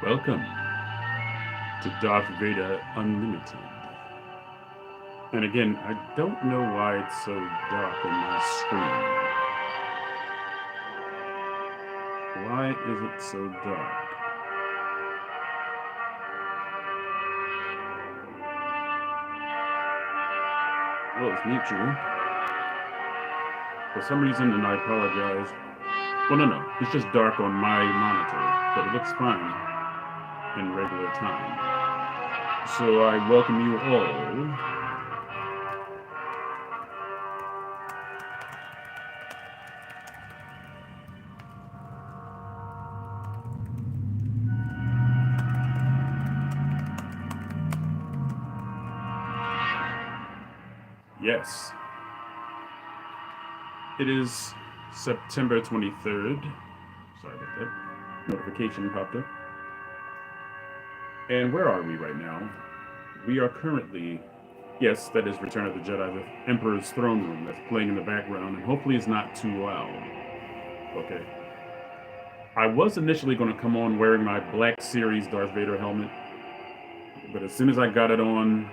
Welcome to Darth Vader Unlimited. And again, I don't know why it's so dark on my screen. Why is it so dark? Well, it's mutual. For some reason, and I apologize. Well, no, it's just dark on my monitor, but it looks fine in regular time. So I welcome you all. Yes, it is September 23rd. Sorry about that. Notification popped up. And where are we right now? We are currently, yes, that is Return of the Jedi, the Emperor's throne room that's playing in the background, and hopefully it's not too loud. Okay. I was initially going to come on wearing my Black Series Darth Vader helmet, but as soon as I got it on,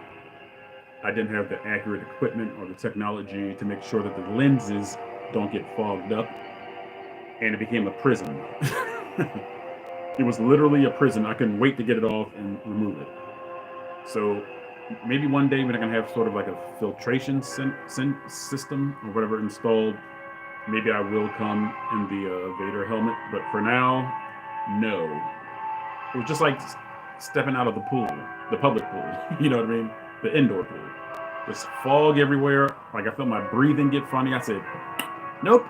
I didn't have the accurate equipment or the technology to make sure that the lenses don't get fogged up, and it became a prison. It was literally a prison. I couldn't wait to get it off and remove it. So maybe one day when I can have sort of like a filtration system or whatever installed, maybe I will come in the Vader helmet. But for now, no. It was just like stepping out of the pool, the public pool. You know what I mean? The indoor pool. There's fog everywhere. Like I felt my breathing get funny. I said, nope.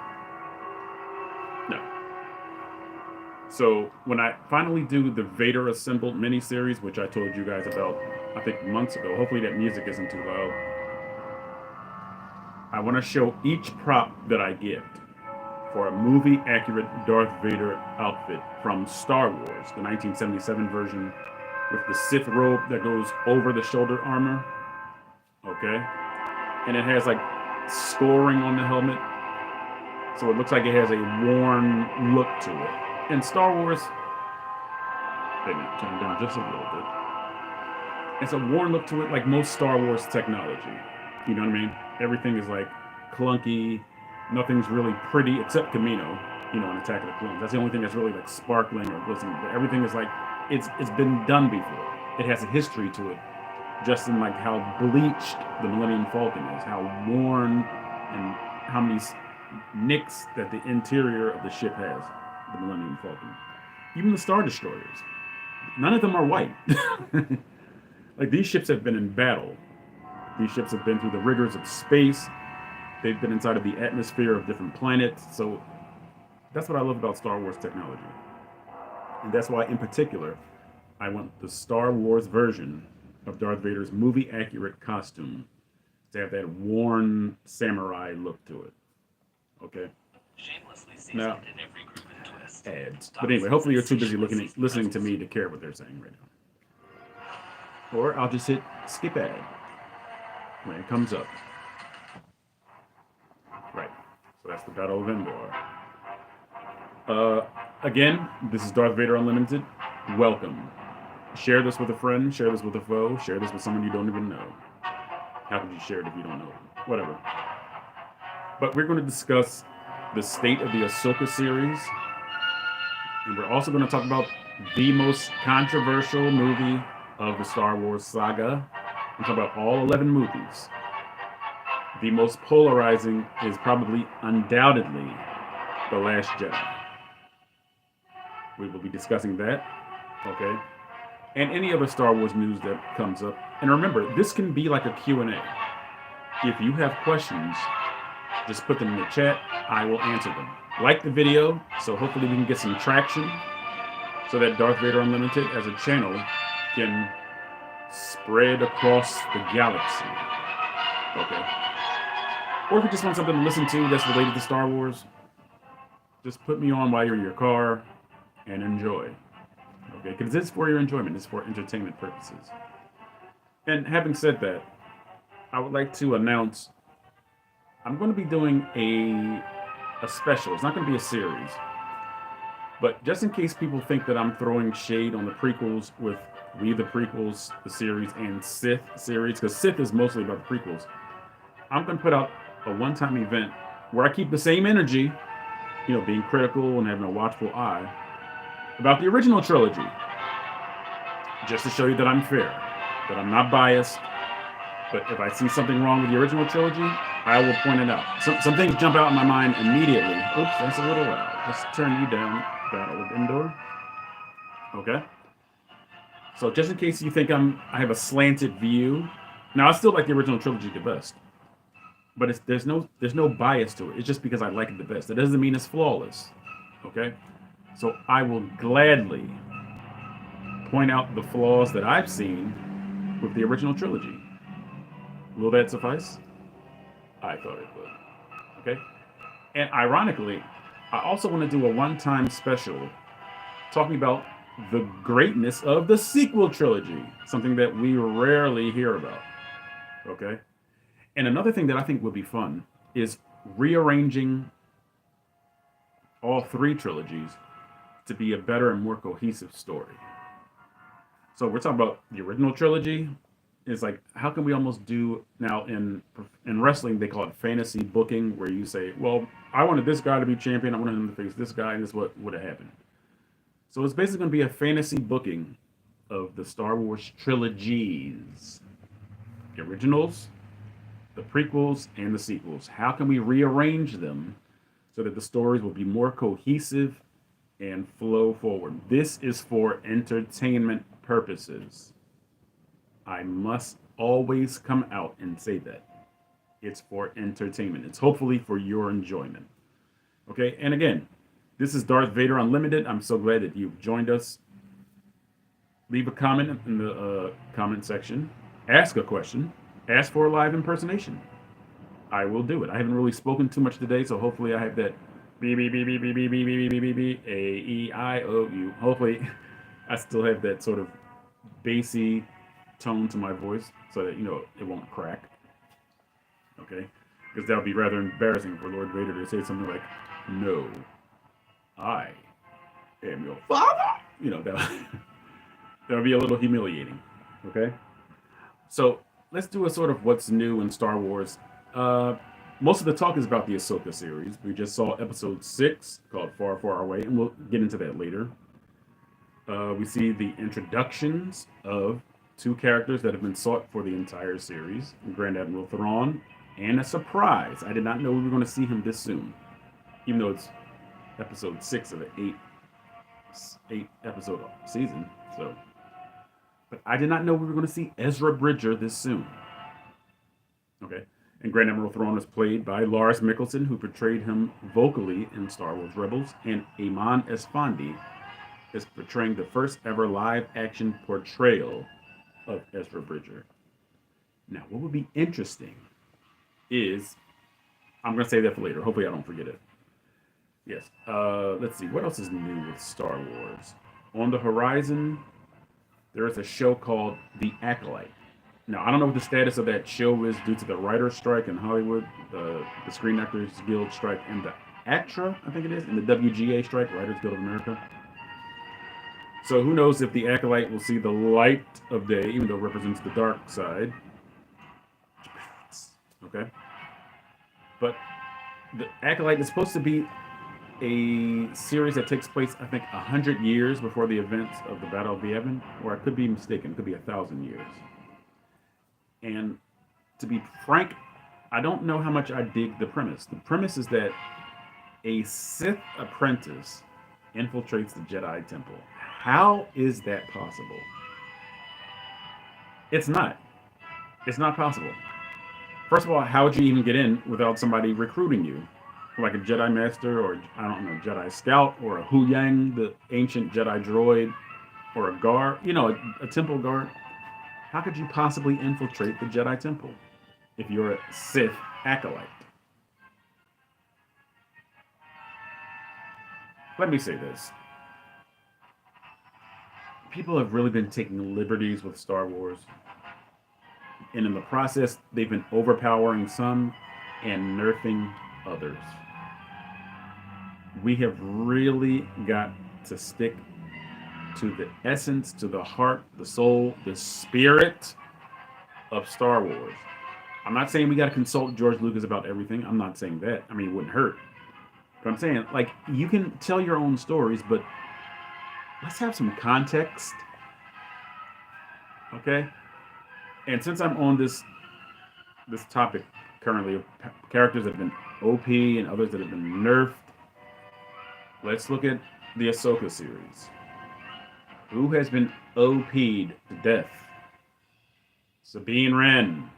No. So when I finally do the Vader Assembled miniseries, which I told you guys about, I think months ago, hopefully that music isn't too loud. I want to show each prop that I get for a movie accurate Darth Vader outfit from Star Wars, the 1977 version with the Sith robe that goes over the shoulder armor. Okay. And it has like scoring on the helmet. So it looks like it has a worn look to it. In Star Wars, maybe turn it down just a little bit. It's a worn look to it, like most Star Wars technology. You know what I mean? Everything is like clunky. Nothing's really pretty except Camino, you know, in Attack of the Clones. That's the only thing that's really like sparkling or glistening. But everything is like it's been done before. It has a history to it, just in like how bleached the Millennium Falcon is, how worn, and how many nicks that the interior of the ship has. The Millennium Falcon, even the Star Destroyers, none of them are white. Like these ships have been in battle. These ships have been through the rigors of space. They've been inside of the atmosphere of different planets. So that's what I love about Star Wars technology. And that's why, in particular, I want the Star Wars version of Darth Vader's movie accurate costume to have that worn samurai look to it. Okay? Now, ads. But anyway, hopefully you're too busy listening to me to care what they're saying right now. Or I'll just hit skip ad when it comes up. Right. So that's the Battle of Endor. Again, this is Darth Vader Unlimited. Welcome. Share this with a friend, share this with a foe, share this with someone you don't even know. How could you share it if you don't know it? Whatever. But we're going to discuss the state of the Ahsoka series. And we're also going to talk about the most controversial movie of the Star Wars saga. We're talking about all 11 movies. The most polarizing is probably undoubtedly The Last Jedi. We will be discussing that. Okay. And any other Star Wars news that comes up. And remember, this can be like a Q&A. If you have questions, just put them in the chat. I will answer them. Like the video, so hopefully we can get some traction so that Darth Vader Unlimited as a channel can spread across the galaxy. Okay. Or if you just want something to listen to that's related to Star Wars, just put me on while you're in your car and enjoy. Okay, because it's for your enjoyment, it's for entertainment purposes. And having said that, I would like to announce I'm going to be doing a special. It's not going to be a series. But just in case people think that I'm throwing shade on the prequels with We the Prequels, the series, and Sith series, because Sith is mostly about the prequels, I'm going to put out a one-time event where I keep the same energy, being critical and having a watchful eye about the original trilogy, just to show you that I'm fair, that I'm not biased. But if I see something wrong with the original trilogy, I will point it out. Some things jump out in my mind immediately. Oops, that's a little loud. Let's turn you down, Battle of Endor. Okay. So just in case you think I have a slanted view, now I still like the original trilogy the best, but there's no bias to it. It's just because I like it the best. That doesn't mean it's flawless. Okay. So I will gladly point out the flaws that I've seen with the original trilogy. Will that suffice? I thought it would. Okay? And ironically, I also want to do a one-time special talking about the greatness of the sequel trilogy, something that we rarely hear about. Okay? And another thing that I think would be fun is rearranging all three trilogies to be a better and more cohesive story. So we're talking about the original trilogy. It's like, how can we almost do now in wrestling? They call it fantasy booking, where you say, "Well, I wanted this guy to be champion. I wanted him to face this guy, and this is what would have happened." So it's basically going to be a fantasy booking of the Star Wars trilogies, the originals, the prequels, and the sequels. How can we rearrange them so that the stories will be more cohesive and flow forward? This is for entertainment purposes. I must always come out and say that. It's for entertainment. It's hopefully for your enjoyment. Okay, and again, this is Darth Vader Unlimited. I'm so glad that you've joined us. Leave a comment in the comment section. Ask a question. Ask for a live impersonation. I will do it. I haven't really spoken too much today, so hopefully I have that B B B B B B B B B B B A E I O U. Hopefully I still have that sort of bassy tone to my voice so that it won't crack. Okay, because that would be rather embarrassing for Lord Vader to say something like, "No, I am your father." That would be a little humiliating. Okay, so let's do a sort of what's new in Star Wars. Most of the talk is about the Ahsoka series. We just saw episode 6 called Far, Far Away, and we'll get into that later. We see the introductions of two characters that have been sought for the entire series, Grand Admiral Thrawn, and a surprise. I did not know we were going to see him this soon, even though it's episode 6 of an eight episode season. But I did not know we were going to see Ezra Bridger this soon. Okay, and Grand Admiral Thrawn is played by Lars Mikkelsen, who portrayed him vocally in Star Wars Rebels, and Iman Esfandi is portraying the first ever live action portrayal of Ezra Bridger. Now, what would be interesting is, I'm going to say that for later. Hopefully I don't forget it. Yes. Let's see. What else is new with Star Wars? On the horizon, there is a show called The Acolyte. Now, I don't know what the status of that show is due to the writer's strike in Hollywood, the Screen Actors Guild strike, and the ACTRA, I think it is, and the WGA strike, Writers Guild of America. So who knows if the Acolyte will see the light of day, even though it represents the dark side. Okay? But the Acolyte is supposed to be a series that takes place, I think, 100 years before the events of the Battle of Yavin, or I could be mistaken. It could be 1,000 years. And to be frank, I don't know how much I dig the premise. The premise is that a Sith apprentice infiltrates the Jedi Temple. How is that possible? It's not. It's not possible. First of all, how would you even get in without somebody recruiting you? Like a Jedi Master, or I don't know, Jedi Scout, or a Hu Yang, the ancient Jedi droid, or a guard, a temple guard. How could you possibly infiltrate the Jedi Temple if you're a Sith acolyte? Let me say this. People have really been taking liberties with Star Wars. And in the process, they've been overpowering some and nerfing others. We have really got to stick to the essence, to the heart, the soul, the spirit of Star Wars. I'm not saying we got to consult George Lucas about everything. I'm not saying that. I mean, it wouldn't hurt. But I'm saying, like, you can tell your own stories, but let's have some context. Okay? And since I'm on this topic currently of characters that have been OP and others that have been nerfed, let's look at the Ahsoka series. Who has been OP'd to death? Sabine Wren.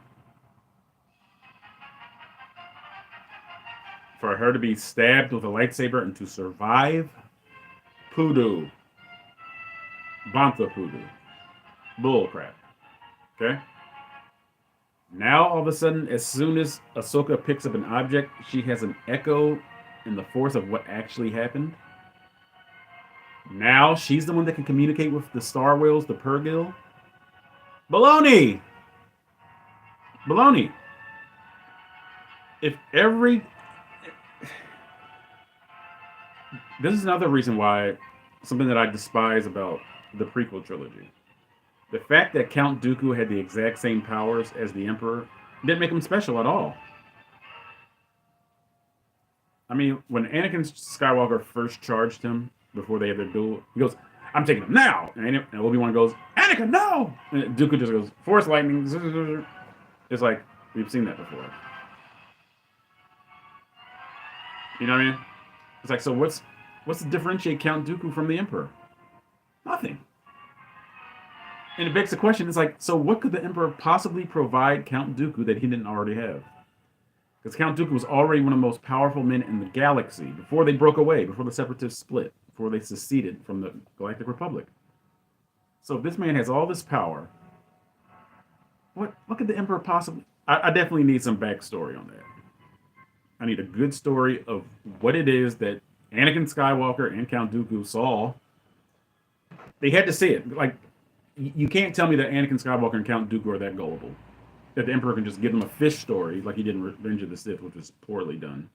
For her to be stabbed with a lightsaber and to survive, poodoo. Bantha poodoo. Bullcrap. Okay? Now, all of a sudden, as soon as Ahsoka picks up an object, she has an echo in the force of what actually happened. Now, she's the one that can communicate with the Star Whales, the Purrgil. Baloney! Baloney. If every... This is another reason why, something that I despise about the prequel trilogy. The fact that Count Dooku had the exact same powers as the Emperor didn't make him special at all. I mean, when Anakin Skywalker first charged him before they had their duel, he goes, "I'm taking him now!" And Obi-Wan goes, "Anakin, no!" And Dooku just goes, "Force lightning." It's like, we've seen that before. You know what I mean? It's like, so what's to differentiate Count Dooku from the Emperor? Nothing. And it begs the question, it's like, so what could the Emperor possibly provide Count Dooku that he didn't already have? Because Count Dooku was already one of the most powerful men in the galaxy before they broke away, before the Separatists split, before they seceded from the Galactic Republic. So if this man has all this power, what could the Emperor possibly... I definitely need some backstory on that. I need a good story of what it is that Anakin Skywalker and Count Dooku saw. They had to see it. Like, you can't tell me that Anakin Skywalker and Count Dooku are that gullible. That the Emperor can just give them a fish story, like he did in Revenge of the Sith, which was poorly done.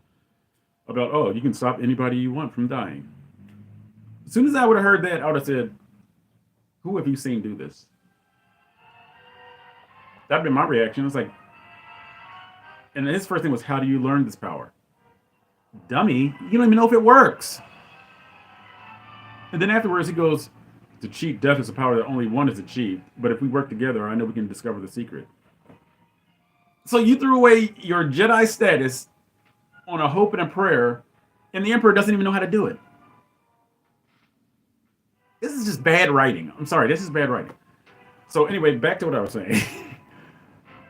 About, oh, you can stop anybody you want from dying. As soon as I would have heard that, I would have said, who have you seen do this? That'd been my reaction. It's like, and his first thing was, how do you learn this power? Dummy, you don't even know if it works. And then afterwards he goes, to cheat death is a power that only one has achieved, but if we work together, I know we can discover the secret. So you threw away your Jedi status on a hope and a prayer, and the Emperor doesn't even know how to do it. This is just bad writing. I'm sorry, this is bad writing. So anyway, back to what I was saying.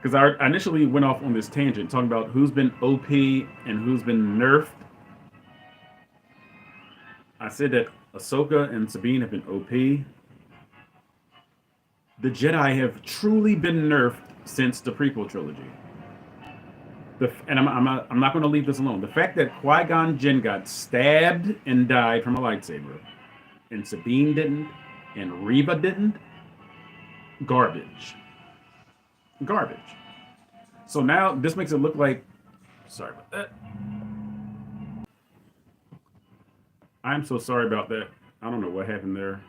Because I initially went off on this tangent, talking about who's been OP and who's been nerfed. I said that Ahsoka and Sabine have been OP. The Jedi have truly been nerfed since the prequel trilogy. And I'm not going to leave this alone. The fact that Qui-Gon Jinn got stabbed and died from a lightsaber, and Sabine didn't, and Reva didn't, garbage. Garbage. So now this makes it look like, sorry about that. I'm so sorry about that. I don't know what happened there.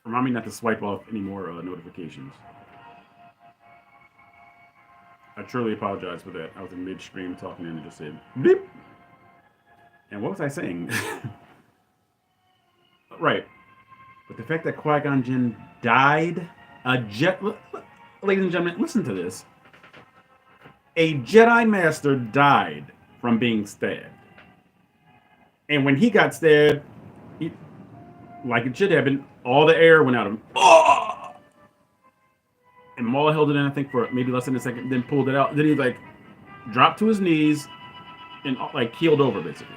Remind me not to swipe off any more notifications. I truly apologize for that. I was in midstream talking and it just said beep. And what was I saying? Right. But the fact that Qui-Gon Jinn died, ladies and gentlemen, listen to this. A Jedi Master died from being stabbed. And when he got stabbed, like it should have been, all the air went out of him. Oh! And Maul held it in, I think, for maybe less than a second, then pulled it out. Then he like dropped to his knees and like keeled over, basically.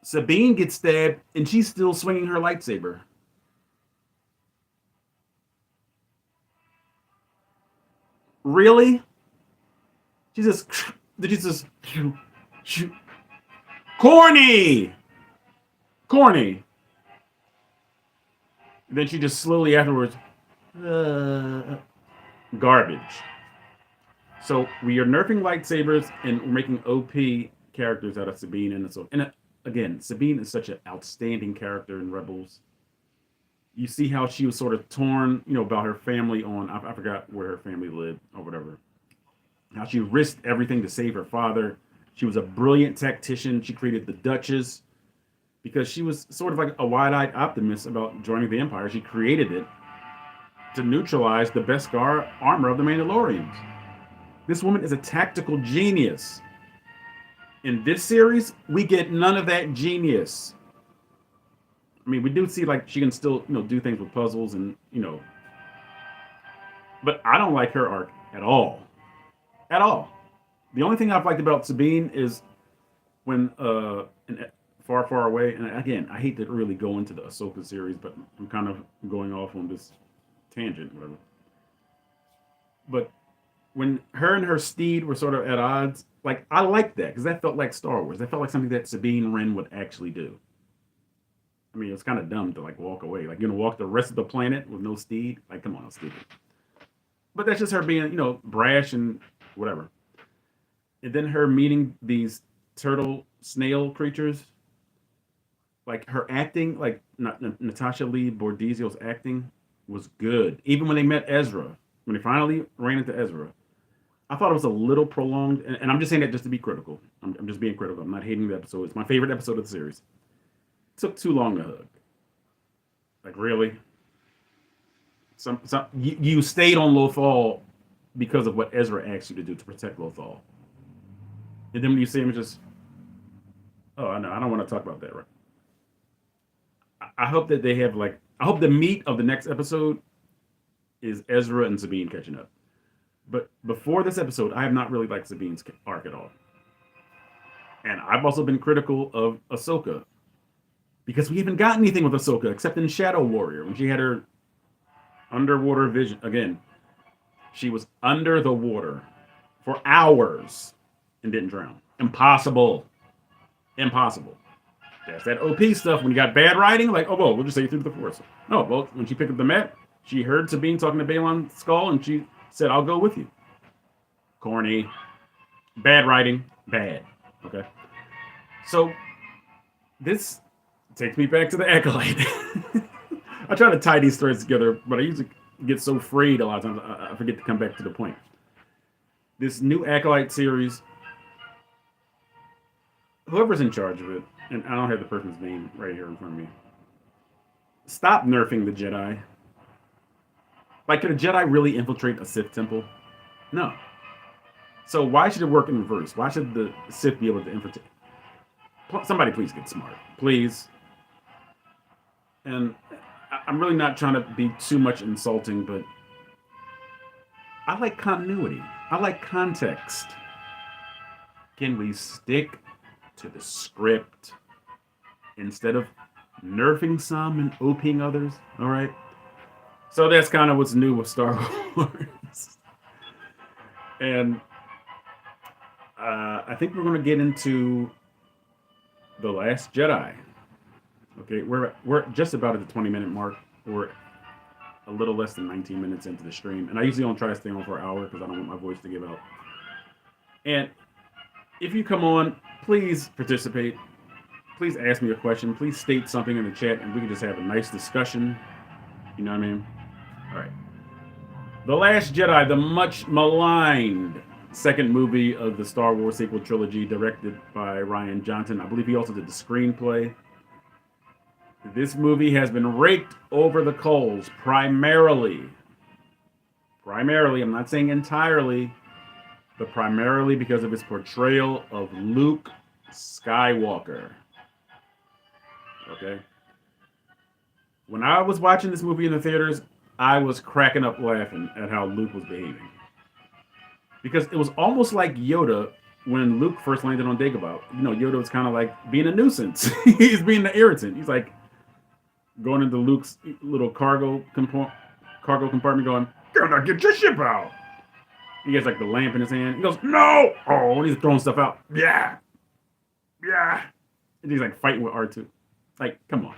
Sabine gets stabbed, and she's still swinging her lightsaber. Really? Jesus, Jesus, corny. Then she just slowly afterwards, garbage. So we are nerfing lightsabers and we're making OP characters out of Sabine and Ahsoka. And again, Sabine is such an outstanding character in Rebels. You see how she was sort of torn, about her family I forgot where her family lived or whatever. How she risked everything to save her father. She was a brilliant tactician. She created the Duchess because she was sort of like a wide-eyed optimist about joining the Empire. She created it to neutralize the Beskar armor of the Mandalorians. This woman is a tactical genius. In this series, we get none of that genius. I mean, we do see like she can still, do things with puzzles and. But I don't like her arc at all. At all. The only thing I've liked about Sabine is when in Far, Far Away, and again, I hate to really go into the Ahsoka series, but I'm kind of going off on this tangent, whatever. But when her and her steed were sort of at odds, like I liked that because that felt like Star Wars. That felt like something that Sabine Wren would actually do. I mean, it was kind of dumb to like walk away. Like you're gonna walk the rest of the planet with no steed. Like, come on, stupid. But that's just her being, brash and whatever. And then her meeting these turtle snail creatures. Like her acting, like Natasha Lee Bordizio's acting was good. Even when they met Ezra, when they finally ran into Ezra, I thought it was a little prolonged. And I'm just saying that just to be critical. I'm just being critical. I'm not hating the episode. It's my favorite episode of the series. It took too long to hug. Like, really? You stayed on Lothal because of what Ezra asked you to do to protect Lothal. And then when you see him, it's just, oh, I know, I don't want to talk about that, right? I hope that they have I hope the meat of the next episode is Ezra and Sabine catching up. But before this episode, I have not really liked Sabine's arc at all. And I've also been critical of Ahsoka because we haven't got anything with Ahsoka except in Shadow Warrior when she had her underwater vision. Again, she was under the water for hours and didn't drown. Impossible. That's that OP stuff when you got bad writing, like, oh, well, we'll just take you through the Force. No, well, when she picked up the map, she heard Sabine talking to Balon Skull, and she said, I'll go with you. Corny. Bad writing. Bad. Okay? So, this takes me back to the Acolyte. I try to tie these threads together, but I usually get so frayed a lot of times, I forget to come back to the point. This new Acolyte series, whoever's in charge of it, and I don't have the person's name right here in front of me, stop nerfing the Jedi. Like, could a Jedi really infiltrate a Sith temple? No. So why should it work in reverse? Why should the Sith be able to infiltrate? Somebody please get smart. Please. And I'm really not trying to be too much insulting, but I like continuity. I like context. Can we stick to the script instead of nerfing some and OPing others? All right. So that's kind of what's new with Star Wars. And I think we're going to get into The Last Jedi. Okay, we're just about at the 20-minute mark. We're a little less than 19 minutes into the stream. And I usually don't try to stay on for an hour because I don't want my voice to give out. And if you come on, please participate. Please ask me a question. Please state something in the chat and we can just have a nice discussion. You know what I mean? All right. The Last Jedi, the much maligned second movie of the Star Wars sequel trilogy, directed by Rian Johnson. I believe he also did the screenplay. This movie has been raked over the coals primarily, I'm not saying entirely, but primarily because of his portrayal of Luke Skywalker. Okay? When I was watching this movie in the theaters, I was cracking up laughing at how Luke was behaving. Because it was almost like Yoda when Luke first landed on Dagobah. You know, Yoda was kind of like being a nuisance. He's being an irritant. He's like going into Luke's little cargo compartment going, get your ship out. He has like the lamp in his hand. He goes, no! Oh, and he's throwing stuff out. Yeah. And he's like fighting with R2. Like, come on.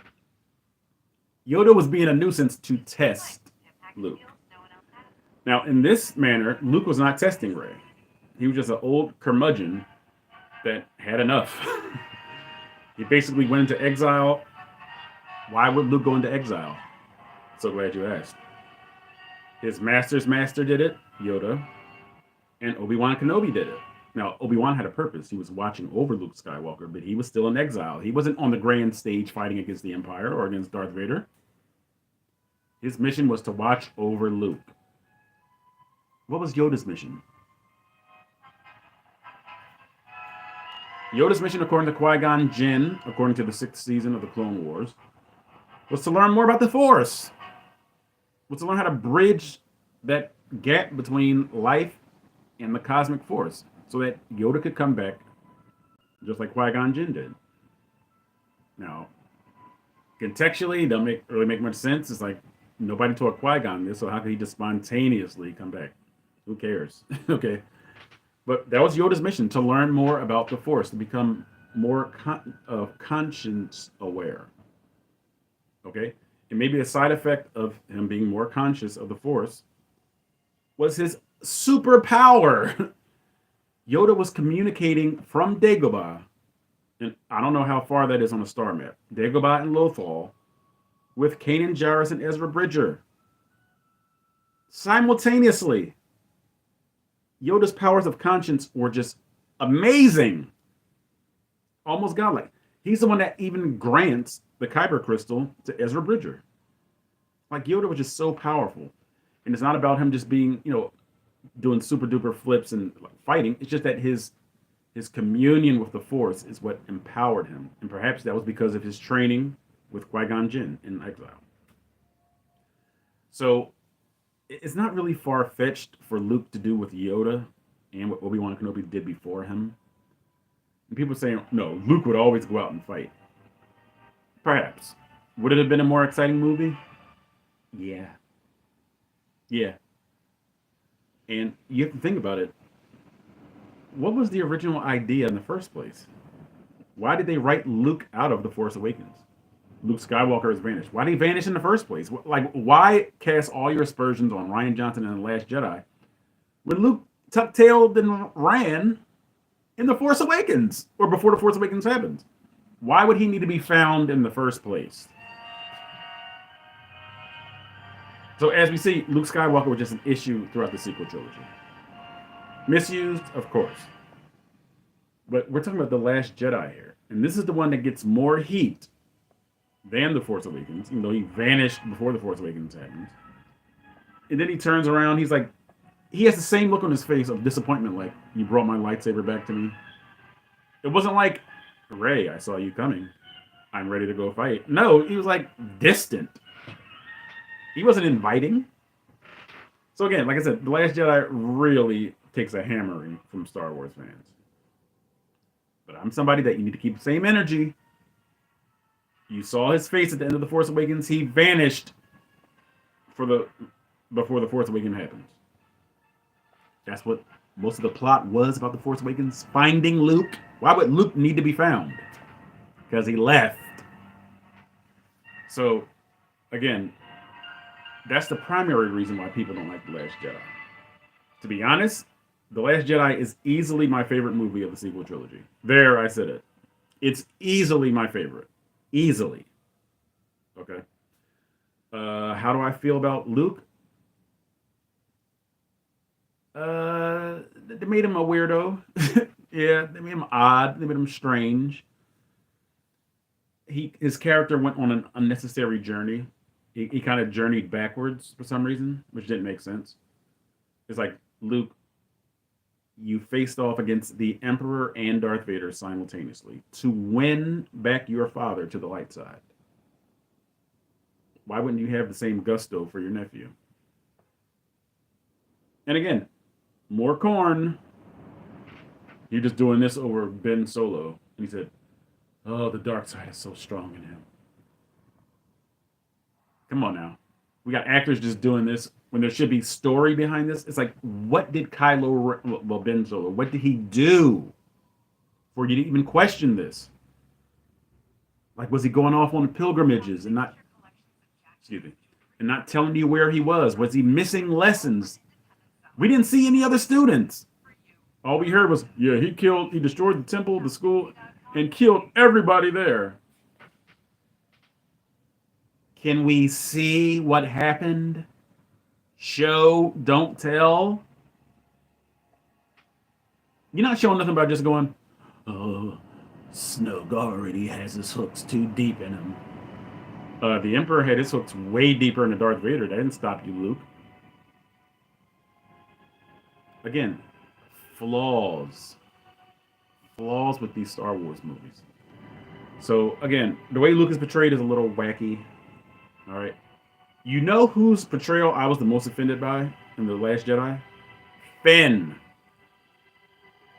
Yoda was being a nuisance to test Luke. Now, in this manner, Luke was not testing Rey. He was just an old curmudgeon that had enough. He basically went into exile. Why would Luke go into exile? So glad you asked. His master's master did it, Yoda, and Obi-Wan Kenobi did it. Now, Obi-Wan had a purpose. He was watching over Luke Skywalker, but he was still in exile. He wasn't on the grand stage fighting against the Empire or against Darth Vader. His mission was to watch over Luke. What was Yoda's mission? Yoda's mission, according to Qui-Gon Jinn, according to the 6th season of the Clone Wars, was to learn more about the Force. Was to learn how to bridge that gap between life and the cosmic force so that Yoda could come back just like Qui-Gon Jinn did. Now, contextually, it don't really make much sense. It's like nobody taught Qui-Gon this, so how could he just spontaneously come back? Who cares? Okay. But that was Yoda's mission, to learn more about the Force, to become more conscience aware. Okay? And maybe a side effect of him being more conscious of the Force was his superpower. Yoda was communicating from Dagobah, and I don't know how far that is on a star map, Dagobah and Lothal, with Kanan Jarrus and Ezra Bridger. Simultaneously. Yoda's powers of conscience were just amazing. Almost godlike. He's the one that even grants the Kyber crystal to Ezra Bridger. Like, Yoda was just so powerful. And it's not about him just being, doing super duper flips and fighting. It's just that his communion with the Force is what empowered him. And perhaps that was because of his training with Qui-Gon Jinn in exile. So it's not really far-fetched for Luke to do with Yoda and what Obi-Wan Kenobi did before him. And people say, no, Luke would always go out and fight. Perhaps. Would it have been a more exciting movie? Yeah. Yeah. And you have to think about it. What was the original idea in the first place? Why did they write Luke out of The Force Awakens? Luke Skywalker has vanished. Why did he vanish in the first place? Like, why cast all your aspersions on Rian Johnson and The Last Jedi when Luke tuck-tailed and ran in The Force Awakens, or before The Force Awakens happened? Why would he need to be found in the first place? So as we see, Luke Skywalker was just an issue throughout the sequel trilogy. Misused, of course. But we're talking about The Last Jedi here. And this is the one that gets more heat than The Force Awakens, even though he vanished before The Force Awakens happened. And then he turns around, he's like, he has the same look on his face of disappointment, like, you brought my lightsaber back to me. It wasn't like, Rey, I saw you coming. I'm ready to go fight. No, he was like distant. He wasn't inviting. So again, like I said, The Last Jedi really takes a hammering from Star Wars fans. But I'm somebody that you need to keep the same energy. You saw his face at the end of The Force Awakens. He vanished before The Force Awakens happened. That's what most of the plot was about The Force Awakens. Finding Luke. Why would Luke need to be found? Because he left. So, again, that's the primary reason why people don't like The Last Jedi. To be honest, The Last Jedi is easily my favorite movie of the sequel trilogy. There, I said it. It's easily my favorite. Easily. Okay. How do I feel about Luke? They made him a weirdo. Yeah, they made him odd. They made him strange. His character went on an unnecessary journey. He kind of journeyed backwards for some reason, which didn't make sense. It's like, Luke, you faced off against the Emperor and Darth Vader simultaneously to win back your father to the light side. Why wouldn't you have the same gusto for your nephew? And again, more corn. You're just doing this over Ben Solo. And he said, oh, the dark side is so strong in him. Come on now. We got actors just doing this when there should be story behind this. It's like, what did Ben Solo, what did he do for you to even question this? Like, was he going off on pilgrimages and not telling you where he was? Was he missing lessons? We didn't see any other students. All we heard was, yeah, he destroyed the temple, the school, and killed everybody there. Can we see what happened? Show, don't tell. You're not showing nothing about just going, oh, Snoke already has his hooks too deep in him. The Emperor had his hooks way deeper into Darth Vader. That didn't stop you, Luke. Again, flaws. Flaws with these Star Wars movies. So, again, the way Luke is portrayed is a little wacky. All right. You know whose portrayal I was the most offended by in The Last Jedi? Finn.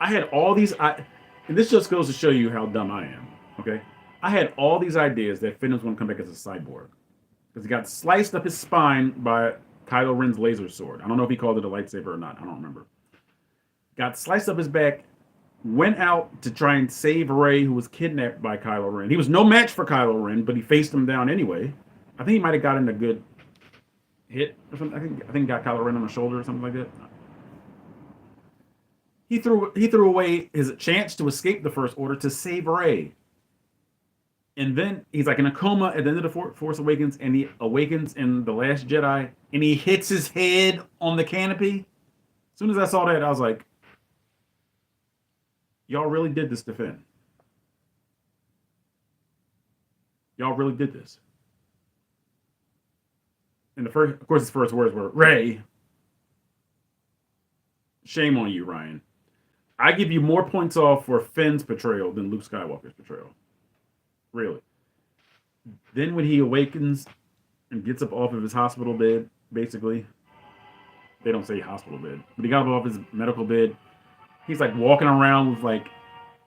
I had all these, and this just goes to show you how dumb I am. Okay, I had all these ideas that Finn was going to come back as a cyborg because he got sliced up his spine by Kylo Ren's laser sword. I don't know if he called it a lightsaber or not. I don't remember. Got sliced up his back. Went out to try and save Rey, who was kidnapped by Kylo Ren. He was no match for Kylo Ren, but he faced him down anyway. I think he might have gotten a good hit or something. I think he got Kylo Ren on the shoulder or something like that. He threw away his chance to escape the First Order to save Rey. And then he's like in a coma at the end of the Force Awakens, and he awakens in The Last Jedi, and he hits his head on the canopy. As soon as I saw that, I was like, y'all really did this to Finn. Y'all really did this. And of course, his first words were, Rey. Shame on you, Ryan. I give you more points off for Finn's portrayal than Luke Skywalker's portrayal. Really. Then when he awakens and gets up off of his hospital bed, basically, they don't say hospital bed, but he got up off his medical bed. He's like walking around with like,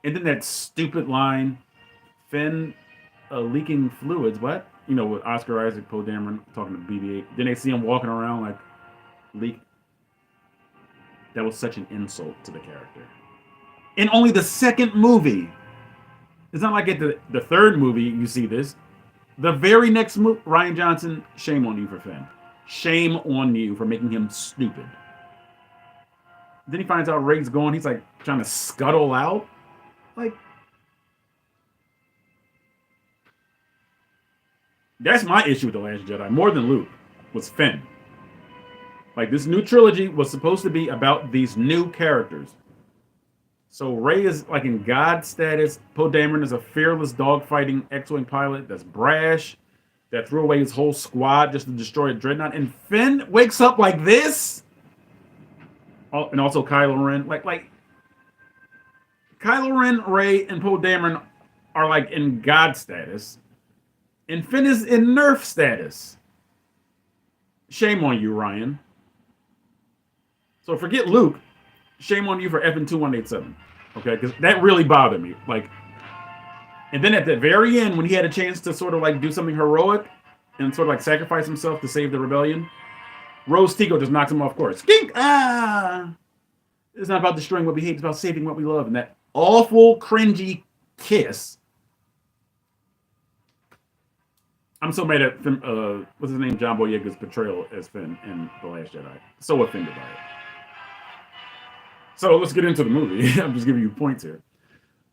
and then that stupid line, Finn leaking fluids. What? You know, with Oscar Isaac, Poe Dameron talking to BB-8. Then they see him walking around like leak. That was such an insult to the character. In only the second movie. It's not like at the third movie you see this. The very next movie, Rian Johnson, shame on you for Finn. Shame on you for making him stupid. Then he finds out Rey's gone. He's like trying to scuttle out. Like, that's my issue with The Last Jedi. More than Luke was Finn. Like, this new trilogy was supposed to be about these new characters. So Rey is like in God status. Poe Dameron is a fearless dogfighting X-Wing pilot that's brash, that threw away his whole squad just to destroy a dreadnought. And Finn wakes up like this. Oh, and also Kylo Ren. Like Kylo Ren, Rey, and Poe Dameron are like in God status. And Finn is in Nerf status. Shame on you, Ryan. So forget Luke. Shame on you for effing 2187. Okay, because that really bothered me. Like, and then at the very end, when he had a chance to sort of like do something heroic and sort of like sacrifice himself to save the rebellion, Rose Tico just knocks him off course. Skink! Ah! It's not about destroying what we hate, it's about saving what we love. And that awful, cringy kiss. I'm so mad at what's his name? John Boyega's portrayal as Finn in The Last Jedi. So offended by it. So let's get into the movie. I'm just giving you points here.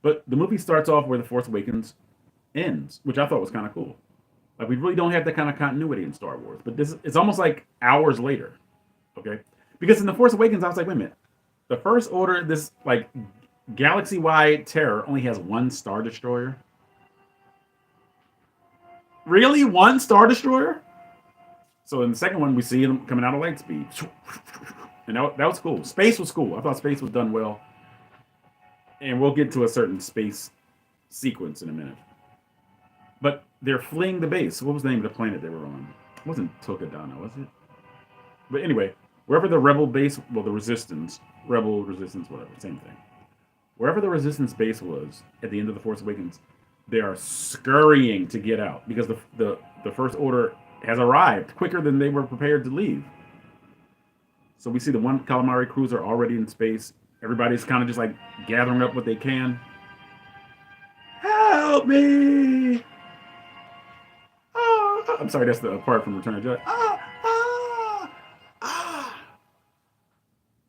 But the movie starts off where The Force Awakens ends, which I thought was kind of cool. Like, we really don't have that kind of continuity in Star Wars. But it's almost like hours later. Okay? Because in The Force Awakens, I was like, wait a minute. The First Order, this like galaxy-wide terror, only has one Star Destroyer. Really? One Star Destroyer? So in the second one, we see them coming out of light speed. And that was cool. Space was cool. I thought space was done well. And we'll get to a certain space sequence in a minute. But they're fleeing the base. What was the name of the planet they were on? It wasn't Tokadana, was it? But anyway, wherever the rebel base, well, the resistance, rebel resistance, whatever, same thing. Wherever the resistance base was at the end of The Force Awakens, they are scurrying to get out because the First Order has arrived quicker than they were prepared to leave. So we see the one calamari cruiser already in space. Everybody's kind of just like gathering up what they can. Help me! Ah, I'm sorry, that's the part from Return of the Jedi.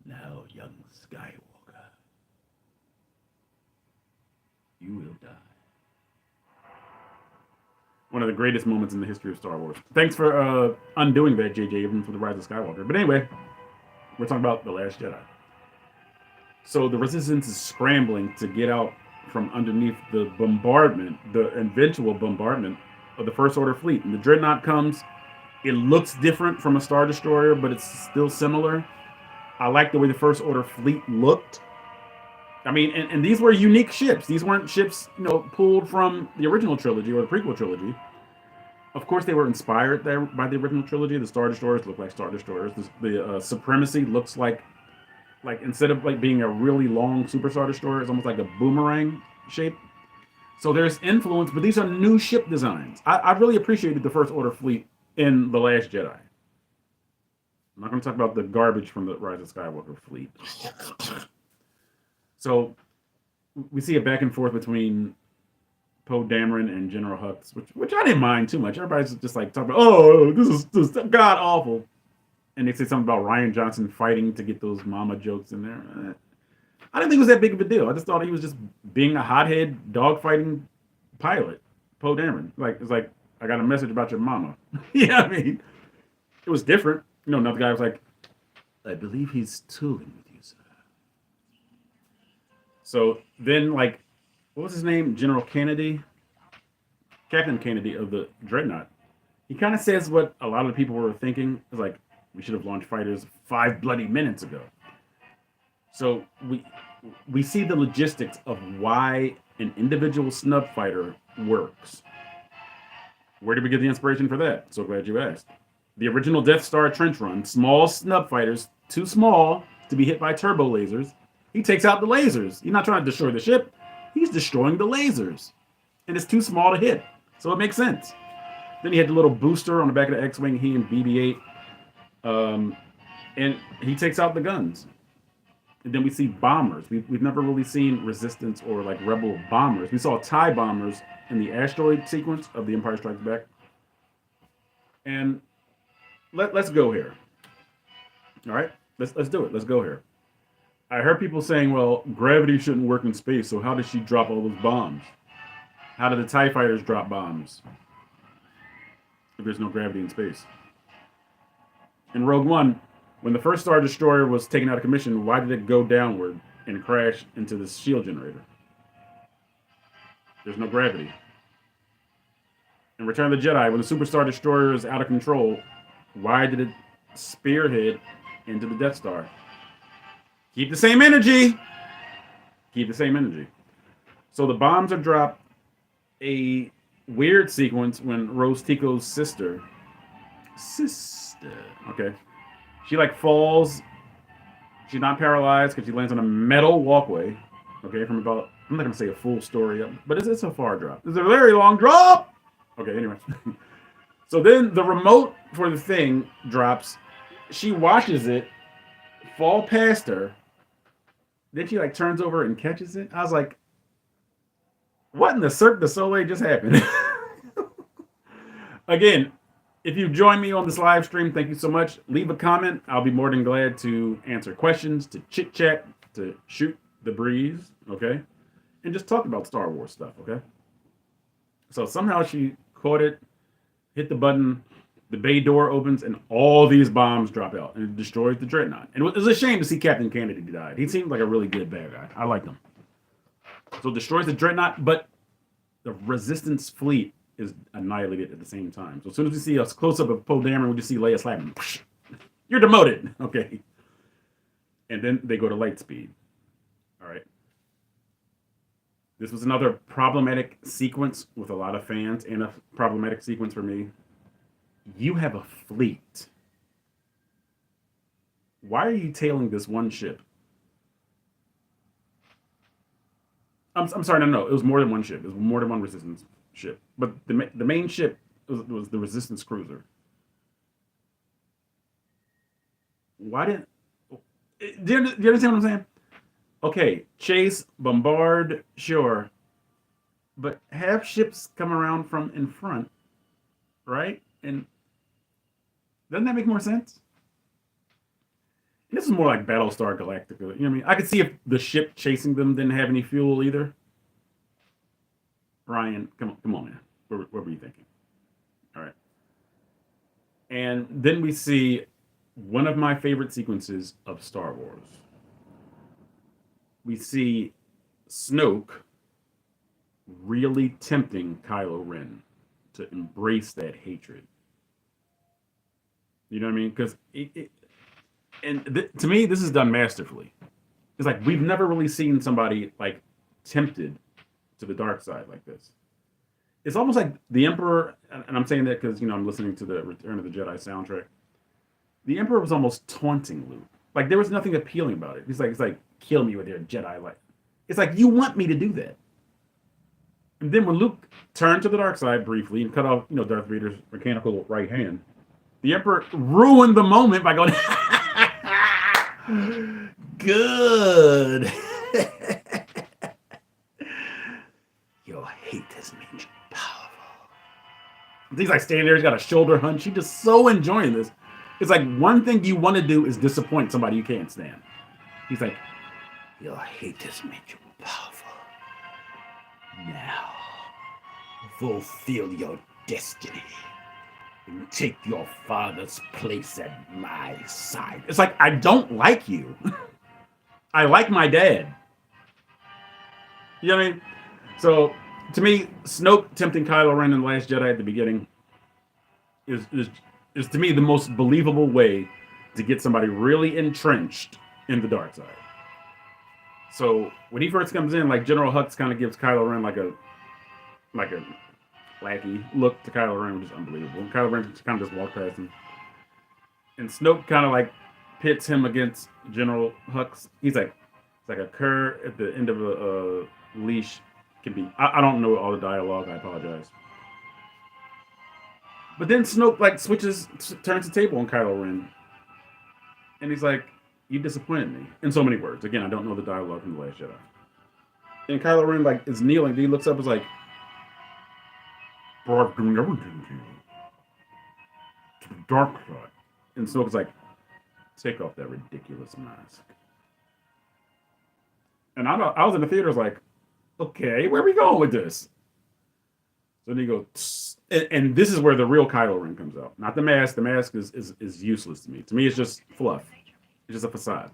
Now, young Skywalker, you you will die. One of the greatest moments in the history of Star Wars. Thanks for undoing that, J.J. Abrams, for the Rise of Skywalker. But anyway, we're talking about The Last Jedi. So the Resistance is scrambling to get out from underneath the bombardment, the eventual bombardment of the First Order fleet. And the Dreadnought comes. It looks different from a Star Destroyer, but it's still similar. I like the way the First Order fleet looked. I mean, and these were unique ships. These weren't ships, pulled from the original trilogy or the prequel trilogy. Of course, they were inspired there by the original trilogy. The Star Destroyers look like Star Destroyers. The Supremacy looks like instead of like being a really long Super Star Destroyer, it's almost like a boomerang shape. So there's influence, but these are new ship designs. I really appreciated the First Order fleet in The Last Jedi. I'm not going to talk about the garbage from the Rise of Skywalker fleet. So we see a back and forth between Poe Dameron and General Hux, which I didn't mind too much. Everybody's just like talking about, oh, this is god awful. And they say something about Rian Johnson fighting to get those mama jokes in there. I didn't think it was that big of a deal. I just thought he was just being a hothead dogfighting pilot, Poe Dameron. It's like, I got a message about your mama. Yeah, I mean, it was different. Another guy was like, I believe he's tooling with you, sir. So then, what was his name? General Kennedy? Captain Kennedy of the Dreadnought. He kind of says what a lot of people were thinking. It's like, we should have launched fighters 5 bloody minutes ago. So we see the logistics of why an individual snub fighter works. Where did we get the inspiration for that? So glad you asked. The original Death Star trench run, small snub fighters, too small to be hit by turbo lasers. He takes out the lasers. He's not trying to destroy the ship. He's destroying the lasers. And it's too small to hit. So it makes sense. Then he had the little booster on the back of the X-Wing, he and BB-8. And he takes out the guns. And then we see bombers. We've never really seen Resistance or Rebel bombers. We saw TIE bombers in the asteroid sequence of The Empire Strikes Back. And let's go here. All right? Let's do it. Let's go here. I heard people saying, well, gravity shouldn't work in space, so how did she drop all those bombs? How did the TIE fighters drop bombs if there's no gravity in space? In Rogue One, when the first Star Destroyer was taken out of commission, why did it go downward and crash into the shield generator? There's no gravity. In Return of the Jedi, when the Super Star Destroyer is out of control, why did it spearhead into the Death Star? Keep the same energy. Keep the same energy. So the bombs are dropped. A weird sequence when Rose Tico's sister, okay, she falls. She's not paralyzed because she lands on a metal walkway. Okay, from about, I'm not gonna say a full story up, but it's a far drop. It's a very long drop. Okay, anyway. So then the remote for the thing drops. She watches it fall past her. Then she turns over and catches it. I was like, what in the Cirque du Soleil just happened? Again, if you join me on this live stream, thank you so much. Leave a comment. I'll be more than glad to answer questions, to chit chat, to shoot the breeze, okay? And just talk about Star Wars stuff, okay? So somehow she caught it, hit the button, the bay door opens, and all these bombs drop out, and it destroys the Dreadnought. And it was a shame to see Captain Kennedy die. He seemed like a really good bad guy. I liked him. So it destroys the Dreadnought, but the Resistance fleet is annihilated at the same time. So as soon as we see a close-up of Poe Dameron, we just see Leia slapping. You're demoted. Okay. And then they go to light speed. All right. This was another problematic sequence with a lot of fans and a problematic sequence for me. You have a fleet. Why are you tailing this one ship? I'm sorry, no. It was more than one ship. It was more than one Resistance ship. But the main ship was the Resistance cruiser. Why didn't... Do you understand what I'm saying? Okay, chase, bombard, sure. But have ships come around from in front, right? And doesn't that make more sense? This is more like Battlestar Galactica. You know what I mean? I could see if the ship chasing them didn't have any fuel either. Ryan, come on, man. What were you thinking? All right. And then we see one of my favorite sequences of Star Wars. We see Snoke really tempting Kylo Ren to embrace that hatred. You know what I mean? Because to me, this is done masterfully. It's like we've never really seen somebody like tempted to the dark side like this. It's almost like the Emperor, and I'm saying that because I'm listening to the Return of the Jedi soundtrack. The Emperor was almost taunting Luke. Like there was nothing appealing about it. It's like kill me with your Jedi light. It's like you want me to do that. And then when Luke turned to the dark side briefly and cut off, Darth Vader's mechanical right hand, the Emperor ruined the moment by going, "Good, your hate has made you powerful." He's like standing there, he's got a shoulder hunch. He's just so enjoying this. It's like one thing you want to do is disappoint somebody you can't stand. He's like, "Your hate has made you powerful. Now, fulfill your destiny and take your father's place at my side." It's like, I don't like you. I like my dad. You know what I mean? So, to me, Snoke tempting Kylo Ren in The Last Jedi at the beginning is to me the most believable way to get somebody really entrenched in the dark side. So when he first comes in, like General Hux kind of gives Kylo Ren like a lackey look to Kylo Ren, which is unbelievable. And Kylo Ren kind of just walked past him, and Snoke kind of like pits him against General Hux. He's like, it's like a cur at the end of a leash can be. I don't know all the dialogue. I apologize. But then Snoke like turns the table on Kylo Ren, and he's like, "You disappointed me," in so many words. Again, I don't know the dialogue from The Last Jedi. And Kylo Ren like is kneeling. He looks up, and is like, "Bro, I've doing everything to the dark side." And Snoke's like, "Take off that ridiculous mask." And I was in the theaters like, "Okay, where are we going with this?" So then he goes, and this is where the real Kylo Ren comes out. Not the mask. The mask is useless to me. To me, it's just fluff. It's just a facade.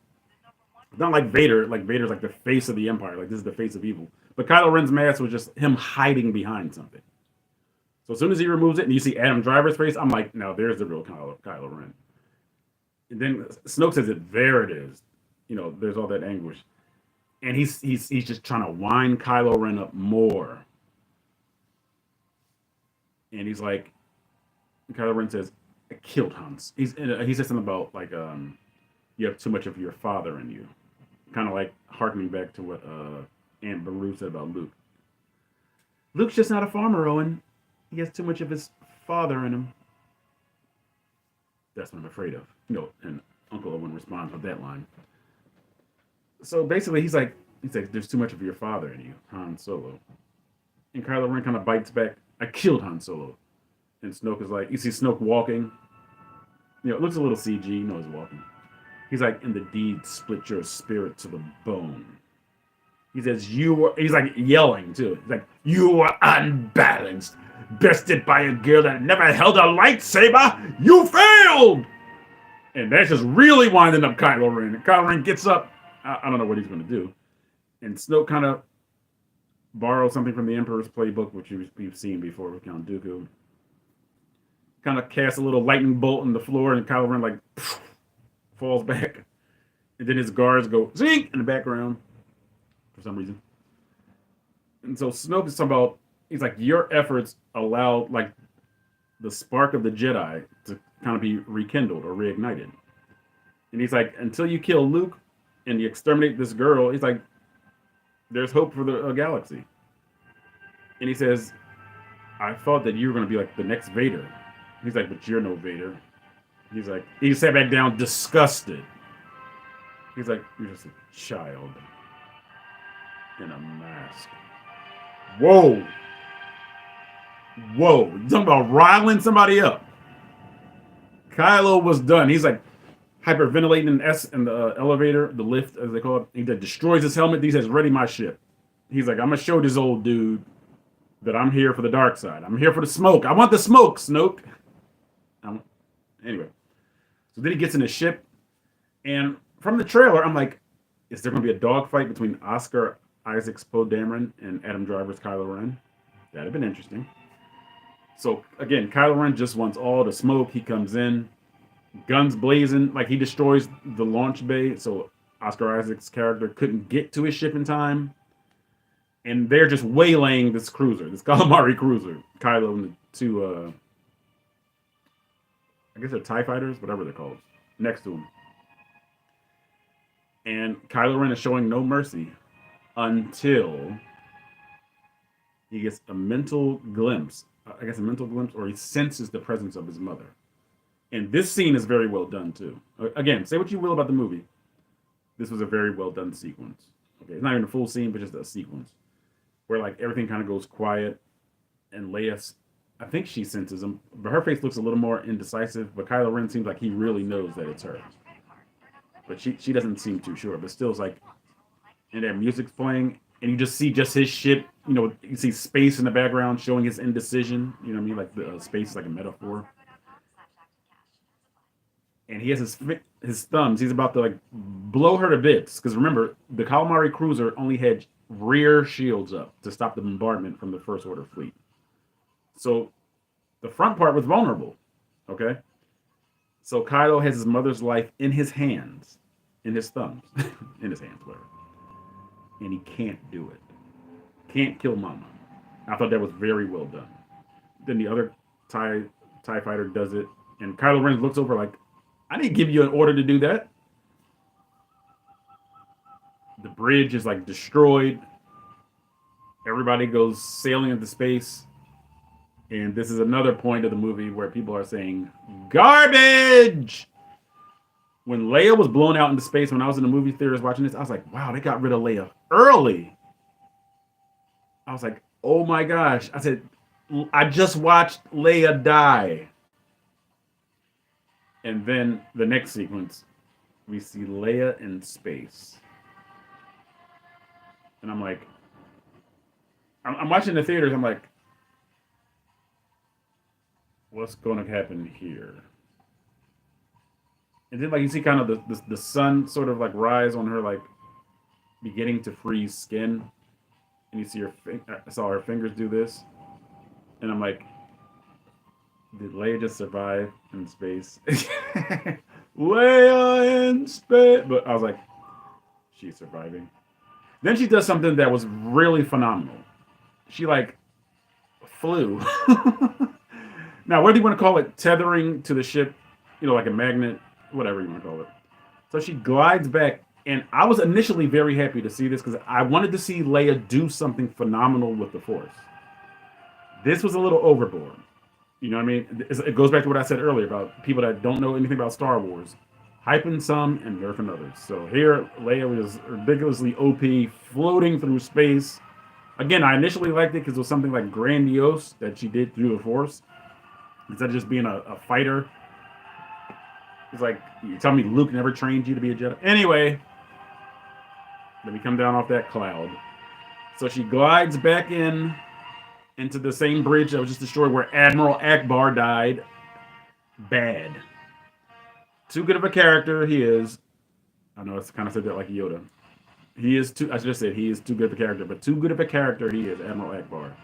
It's not like Vader. Like Vader's like the face of the Empire. Like this is the face of evil. But Kylo Ren's mask was just him hiding behind something. So as soon as he removes it and you see Adam Driver's face, I'm like, no, there's the real Kylo Ren. And then Snoke says it. There it is. There's all that anguish, and he's just trying to wind Kylo Ren up more. And he's like, Kylo Ren says, "I killed Hans." He says something about like you have too much of your father in you, kind of like harkening back to what Aunt Beru said about Luke. Luke's just not a farmer, Owen. He has too much of his father in him. That's what I'm afraid of. And Uncle Owen responds with that line. So basically, he's like, "There's too much of your father in you, Han Solo." And Kylo Ren kind of bites back, "I killed Han Solo." And Snoke is like, you see Snoke walking. It looks a little CG. He's walking. He's like, "And the deed split your spirit to the bone." He says, he's like yelling too. He's like, "You were unbalanced. Bested by a girl that never held a lightsaber. You failed!" And that's just really winding up Kylo Ren. And Kylo Ren gets up. I don't know what he's going to do. And Snoke kind of borrows something from the Emperor's playbook, which we've seen before with Count Dooku. Kind of casts a little lightning bolt on the floor, and Kylo Ren like falls back. And then his guards go zing in the background for some reason. And so Snoke is talking about, he's like, your efforts allowed like the spark of the Jedi to kind of be rekindled or reignited. And he's like, until you kill Luke and you exterminate this girl, he's like, there's hope for the galaxy. And he says, I thought that you were going to be like the next Vader. He's like, but you're no Vader. He's like, he sat back down disgusted. He's like, you're just a child in a mask. Whoa. Whoa. You talking about riling somebody up. Kylo was done. He's like hyperventilating in the elevator, the lift, as they call it. He destroys his helmet. He says, ready my ship. He's like, I'm going to show this old dude that I'm here for the dark side. I'm here for the smoke. I want the smoke, Snoke. Anyway, so then he gets in his ship, and from the trailer, I'm like, is there going to be a dogfight between Oscar Isaac's Poe Dameron and Adam Driver's Kylo Ren? That'd have been interesting. So again, Kylo Ren just wants all the smoke. He comes in, guns blazing, like he destroys the launch bay, so Oscar Isaac's character couldn't get to his ship in time. And they're just waylaying this cruiser, this calamari cruiser. Kylo and the two, I guess they're TIE fighters, whatever they're called, next to him. And Kylo Ren is showing no mercy until he gets a mental glimpse. Or he senses the presence of his mother. And this scene is very well done, too. Again, say what you will about the movie. This was a very well done sequence. Okay, it's not even a full scene, but just a sequence. Where, like, everything kind of goes quiet. And Leia, I think she senses him. But her face looks a little more indecisive. But Kylo Ren seems like he really knows that it's her. But she doesn't seem too sure. But still, it's like, and that music's playing. And you just see just his ship. You know, you see space in the background showing his indecision. You know what I mean? Like, the space is like a metaphor. And he has his thumbs. He's about to, like, blow her to bits. Because remember, the calamari cruiser only had rear shields up to stop the bombardment from the First Order fleet. So the front part was vulnerable. Okay? So Kylo has his mother's life in his hands. In his thumbs. In his hands, whatever. And he can't do it. Can't kill Mama. I thought that was very well done. Then the other TIE fighter does it. And Kylo Ren looks over like, I didn't give you an order to do that. The bridge is like destroyed. Everybody goes sailing into space. And this is another point of the movie where people are saying, garbage! When Leia was blown out into space, when I was in the movie theaters watching this, I was like, wow, they got rid of Leia early. I was like, oh my gosh. I said, I just watched Leia die. And then the next sequence, we see Leia in space. And I'm like, I'm watching the theaters, I'm like, what's going to happen here? And then, like, you see kind of the sun sort of like rise on her, like, beginning to freeze skin. And you see I saw her fingers do this. And I'm like, did Leia just survive in space? Leia in space! But I was like, she's surviving. Then she does something that was really phenomenal. She, like, flew. Now, what do you want to call it? Tethering to the ship, you know, like a magnet, whatever you want to call it. So she glides back, and I was initially very happy to see this because I wanted to see Leia do something phenomenal with the Force. This was a little overboard. You know what I mean? It goes back to what I said earlier about people that don't know anything about Star Wars. Hyping some and nerfing others. So here, Leia was ridiculously OP, floating through space. Again, I initially liked it because it was something like grandiose that she did through the Force. Instead of just being a fighter. It's like, you tell me Luke never trained you to be a Jedi? Anyway, let me come down off that cloud. So she glides back into the same bridge that was just destroyed where Admiral Akbar died. Bad. Too good of a character he is. I know it's kind of said that like Yoda. He is too, I just said he is too good of a character, but too good of a character he is, Admiral Akbar.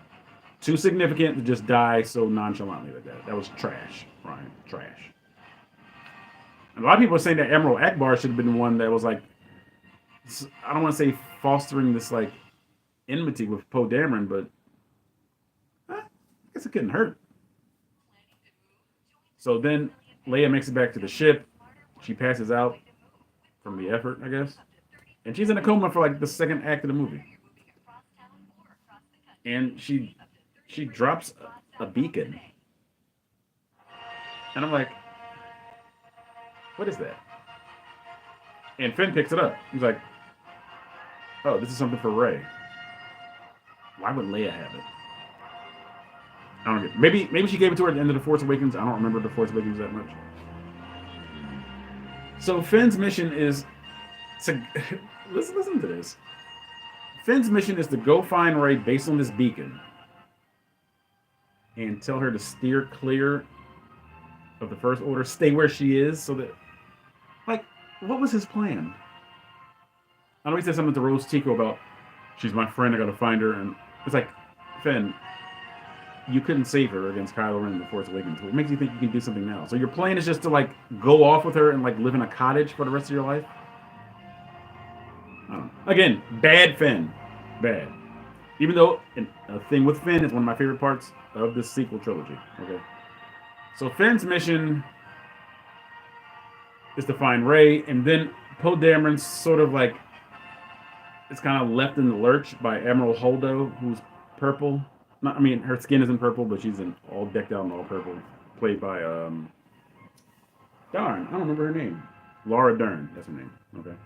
Too significant to just die so nonchalantly like that. That was trash, Ryan. Trash. And a lot of people are saying that Admiral Akbar should have been the one that was like, I don't want to say fostering this like enmity with Poe Dameron, but I guess it couldn't hurt. So then Leia makes it back to the ship. She passes out from the effort, I guess. And she's in a coma for like the second act of the movie. And she drops a beacon. And I'm like, what is that? And Finn picks it up. He's like, oh, this is something for Rey. Why would Leia have it? I don't get it. Maybe she gave it to her at the end of The Force Awakens. I don't remember The Force Awakens that much. So Finn's mission is to listen to this. Finn's mission is to go find Rey based on this beacon and tell her to steer clear of the First Order, stay where she is, so that, like, what was his plan? I know he said something to Rose Tico about, she's my friend, I gotta find her, and it's like, Finn, you couldn't save her against Kylo Ren in The Force Awakens. What makes you think you can do something now? So your plan is just to, like, go off with her and, like, live in a cottage for the rest of your life? I don't know. Again, bad Finn. Bad. Even though a thing with Finn is one of my favorite parts of this sequel trilogy. Okay. So Finn's mission is to find Rey, and then Poe Dameron's sort of like, it's kind of left in the lurch by Admiral Holdo, who's purple. Not, I mean, her skin isn't purple, but she's in all decked out in all purple, played by darn, I don't remember her name. Laura Dern, that's her name. Okay.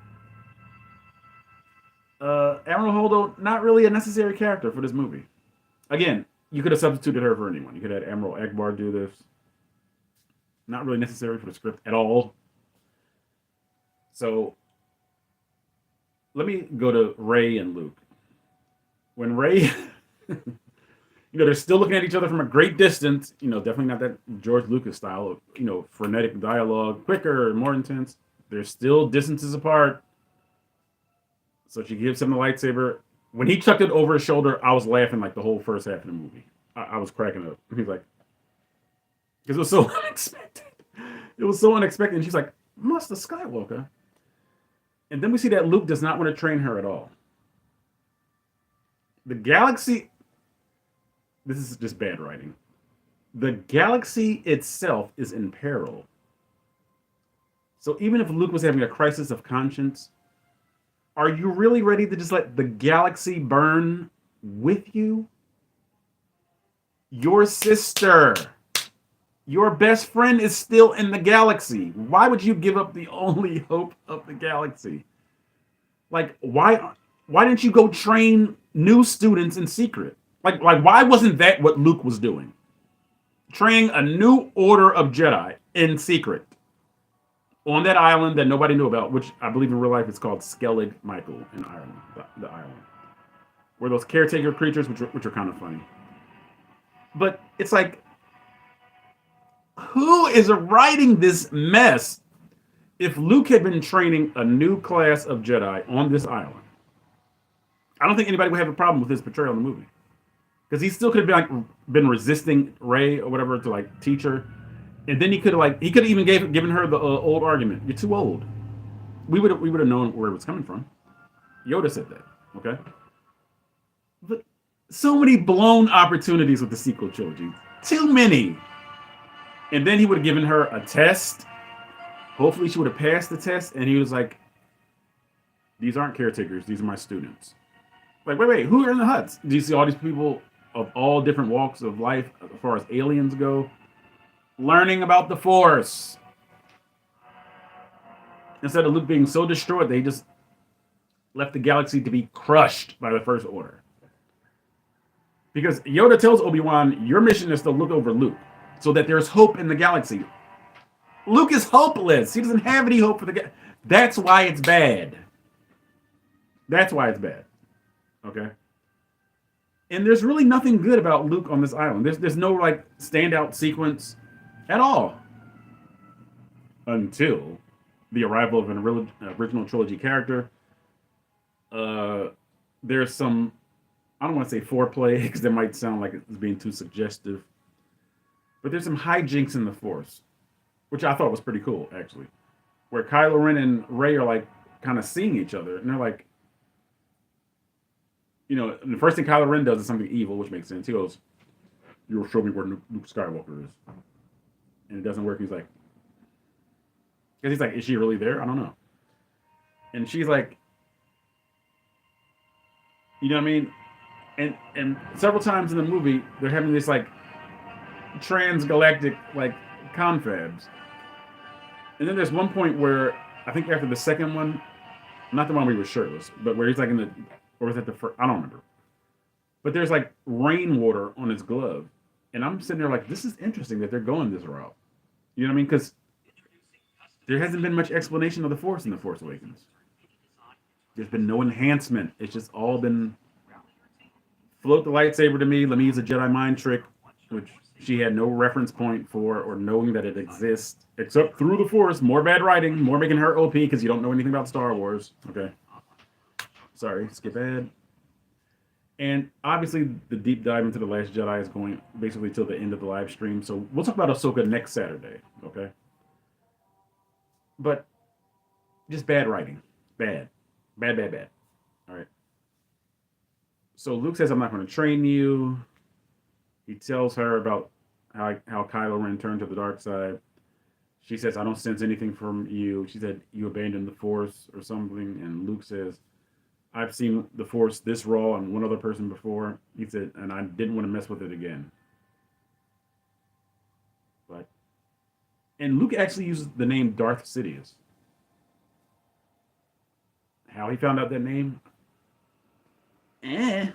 Admiral Holdo, not really a necessary character for this movie. Again, you could have substituted her for anyone. You could have had Admiral Akbar do this. Not really necessary for the script at all. So, let me go to Rey and Luke. When Rey, they're still looking at each other from a great distance. Definitely not that George Lucas style of, frenetic dialogue, quicker, more intense. They're still distances apart. So she gives him the lightsaber. When he chucked it over his shoulder, I was laughing like the whole first half of the movie. I was cracking up. He's like, because it was so unexpected. It was so unexpected. And she's like, Master Skywalker. And then we see that Luke does not want to train her at all. The galaxy, this is just bad writing. The galaxy itself is in peril. So even if Luke was having a crisis of conscience, are you really ready to just let the galaxy burn with you? Your sister, your best friend is still in the galaxy. Why would you give up the only hope of the galaxy? Like, why didn't you go train new students in secret? Like why wasn't that what Luke was doing? Training a new order of Jedi in secret on that island that nobody knew about, which I believe in real life is called Skellig Michael in Ireland, the island, where those caretaker creatures, which are kind of funny. But it's like, who is writing this mess? If Luke had been training a new class of Jedi on this island, I don't think anybody would have a problem with his portrayal in the movie, because he still could have been resisting Rey or whatever to like teach her. And then he could have even given her the old argument. You're too old. We would have known where it was coming from. Yoda said that. Okay. But so many blown opportunities with the sequel trilogy. Too many. And then he would have given her a test. Hopefully she would have passed the test. And he was like, these aren't caretakers. These are my students. Like, wait. Who are in the huts? Do you see all these people of all different walks of life as far as aliens go? Learning about the Force. Instead of Luke being so destroyed that he just left the galaxy to be crushed by the First Order. Because Yoda tells Obi-Wan, your mission is to look over Luke so that there's hope in the galaxy. Luke is hopeless. He doesn't have any hope for the galaxy. That's why it's bad. That's why it's bad. Okay? And there's really nothing good about Luke on this island. There's no like standout sequence at all, until the arrival of an original trilogy character. There's some, I don't want to say foreplay because that might sound like it's being too suggestive, but there's some hijinks in the Force, which I thought was pretty cool, actually, where Kylo Ren and Rey are like kind of seeing each other, and they're like, and the first thing Kylo Ren does is something evil, which makes sense. He goes, "You'll show me where Luke Skywalker is." And it doesn't work. He's like, is she really there? I don't know. And she's like, you know what I mean? And several times in the movie, they're having this like transgalactic like confabs. And then there's one point where I think after the second one, not the one where he was shirtless, but where he's like or was that the first? I don't remember. But there's like rainwater on his glove. And I'm sitting there like, this is interesting that they're going this route. You know what I mean? Because there hasn't been much explanation of the Force in The Force Awakens. There's been no enhancement. It's just all been float the lightsaber to me. Let me use a Jedi mind trick. which she had no reference point for or knowing that it exists, except through the Force. More bad writing, more making her OP because you don't know anything about Star Wars. Okay. Sorry, skip ahead. And obviously, the deep dive into The Last Jedi is going basically till the end of the live stream. So we'll talk about Ahsoka next Saturday. Okay. But just bad writing. Bad. Bad, bad, bad. All right. So Luke says, I'm not going to train you. He tells her about how Kylo Ren turned to the dark side. She says, I don't sense anything from you. She said, you abandoned the Force or something. And Luke says, I've seen the Force this raw on one other person before. He said, and I didn't want to mess with it again. But and Luke actually uses the name Darth Sidious. How he found out that name? Eh.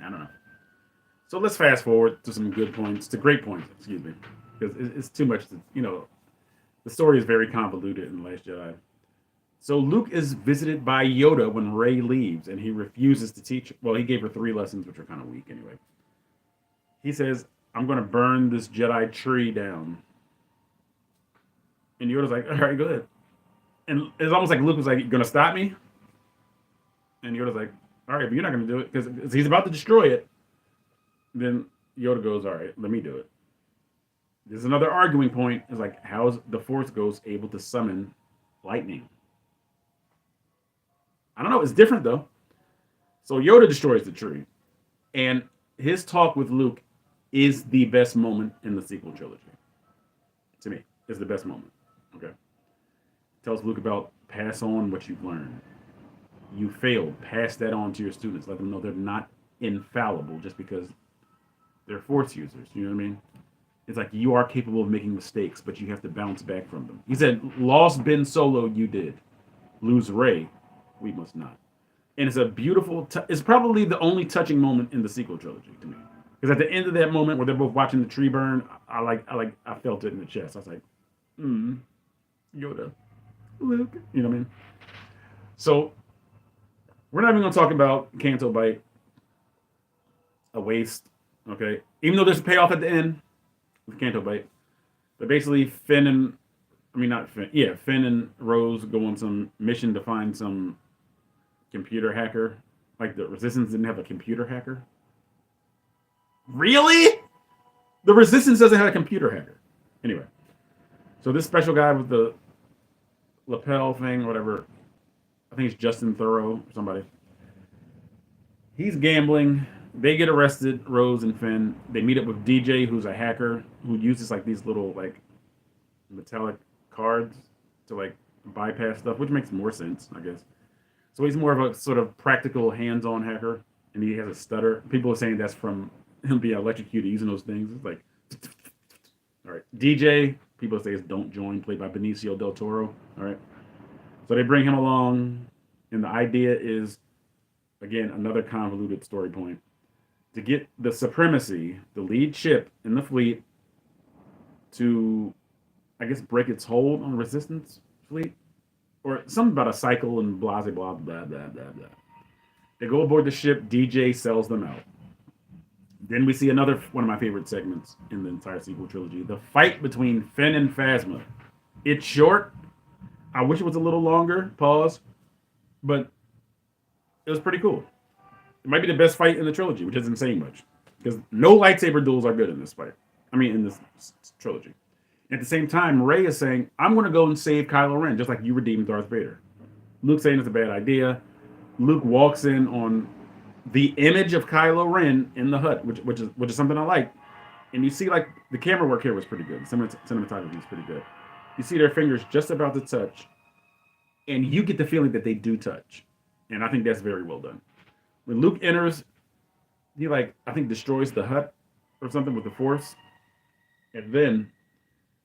I don't know. So let's fast forward to some good points, to great points, excuse me. Because it's too much to, the story is very convoluted in The Last Jedi. So Luke is visited by Yoda when Rey leaves, and he refuses to teach. Well, he gave her 3 lessons, which are kind of weak anyway. He says, I'm going to burn this Jedi tree down. And Yoda's like, all right, go ahead. And it's almost like Luke was like, you going to stop me? And Yoda's like, all right, but you're not going to do it because he's about to destroy it. Then Yoda goes, all right, let me do it. There's another arguing point. It's like, how is the Force Ghost able to summon lightning? I don't know. It's different, though. So Yoda destroys the tree. And his talk with Luke is the best moment in the sequel trilogy. To me, it's the best moment. Okay. Tells Luke about pass on what you've learned. You failed. Pass that on to your students. Let them know they're not infallible just because they're Force users. You know what I mean? It's like you are capable of making mistakes, but you have to bounce back from them. He said, lost Ben Solo, you did. Lose Rey, we must not. And it's a beautiful, it's probably the only touching moment in the sequel trilogy to me. Because at the end of that moment where they're both watching the tree burn, I felt it in the chest. I was like, Yoda, Luke. You know what I mean? So we're not even going to talk about Canto Bite, a waste. Okay, even though there's a payoff at the end with Canto Bite, but basically Finn and Rose go on some mission to find some computer hacker. Like the Resistance didn't have a computer hacker. Really? The Resistance doesn't have a computer hacker. Anyway, so this special guy with the lapel thing, whatever, I think it's Justin Thoreau or somebody. He's gambling. They get arrested, Rose and Finn. They meet up with DJ, who's a hacker, who uses like these little like metallic cards to like bypass stuff, which makes more sense, I guess. So he's more of a sort of practical, hands-on hacker, and he has a stutter. People are saying that's from him being electrocuted using those things. It's like, all right. DJ, people say it's Don't Join, played by Benicio del Toro. All right. So they bring him along, and the idea is, again, another convoluted story point. To get the Supremacy, the lead ship in the fleet, to, I guess, break its hold on the Resistance fleet, or something about a cycle and blah, blah, blah, blah, blah, blah. They go aboard the ship. DJ sells them out. Then we see another one of my favorite segments in the entire sequel trilogy: the fight between Finn and Phasma. It's short. I wish it was a little longer. Pause. But it was pretty cool. It might be the best fight in the trilogy, which isn't saying much, because no lightsaber duels are good in this fight. I mean, in this trilogy. At the same time, Rey is saying, I'm going to go and save Kylo Ren, just like you redeemed Darth Vader. Luke's saying it's a bad idea. Luke walks in on the image of Kylo Ren in the hut, which is something I like. And you see, like, the camera work here was pretty good. The cinematography is pretty good. You see their fingers just about to touch, and you get the feeling that they do touch. And I think that's very well done. When Luke enters, he, like, I think destroys the hut or something with the Force. And then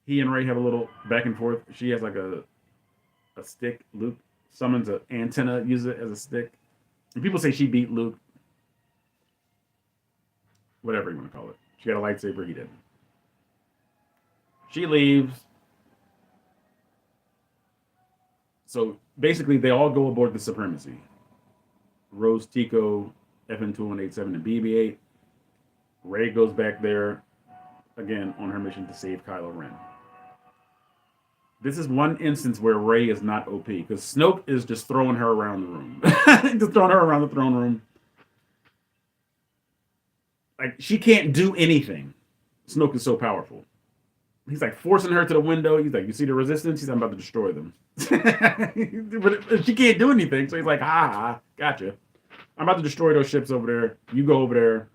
he and Rey have a little back and forth. She has, like, a stick. Luke summons an antenna, uses it as a stick. And people say she beat Luke. Whatever you want to call it. She got a lightsaber, he didn't. She leaves. So basically, they all go aboard the Supremacy. Rose, Tico, FN2187, and BB-8. Rey goes back there again on her mission to save Kylo Ren. This is one instance where Rey is not OP because Snoke is just throwing her around the room, just throwing her around the throne room. Like she can't do anything. Snoke is so powerful. He's like forcing her to the window. He's like, "You see the resistance?" He's like, "I'm about to destroy them." But she can't do anything, so he's like, "Ha, gotcha. I'm about to destroy those ships over there. You go over there,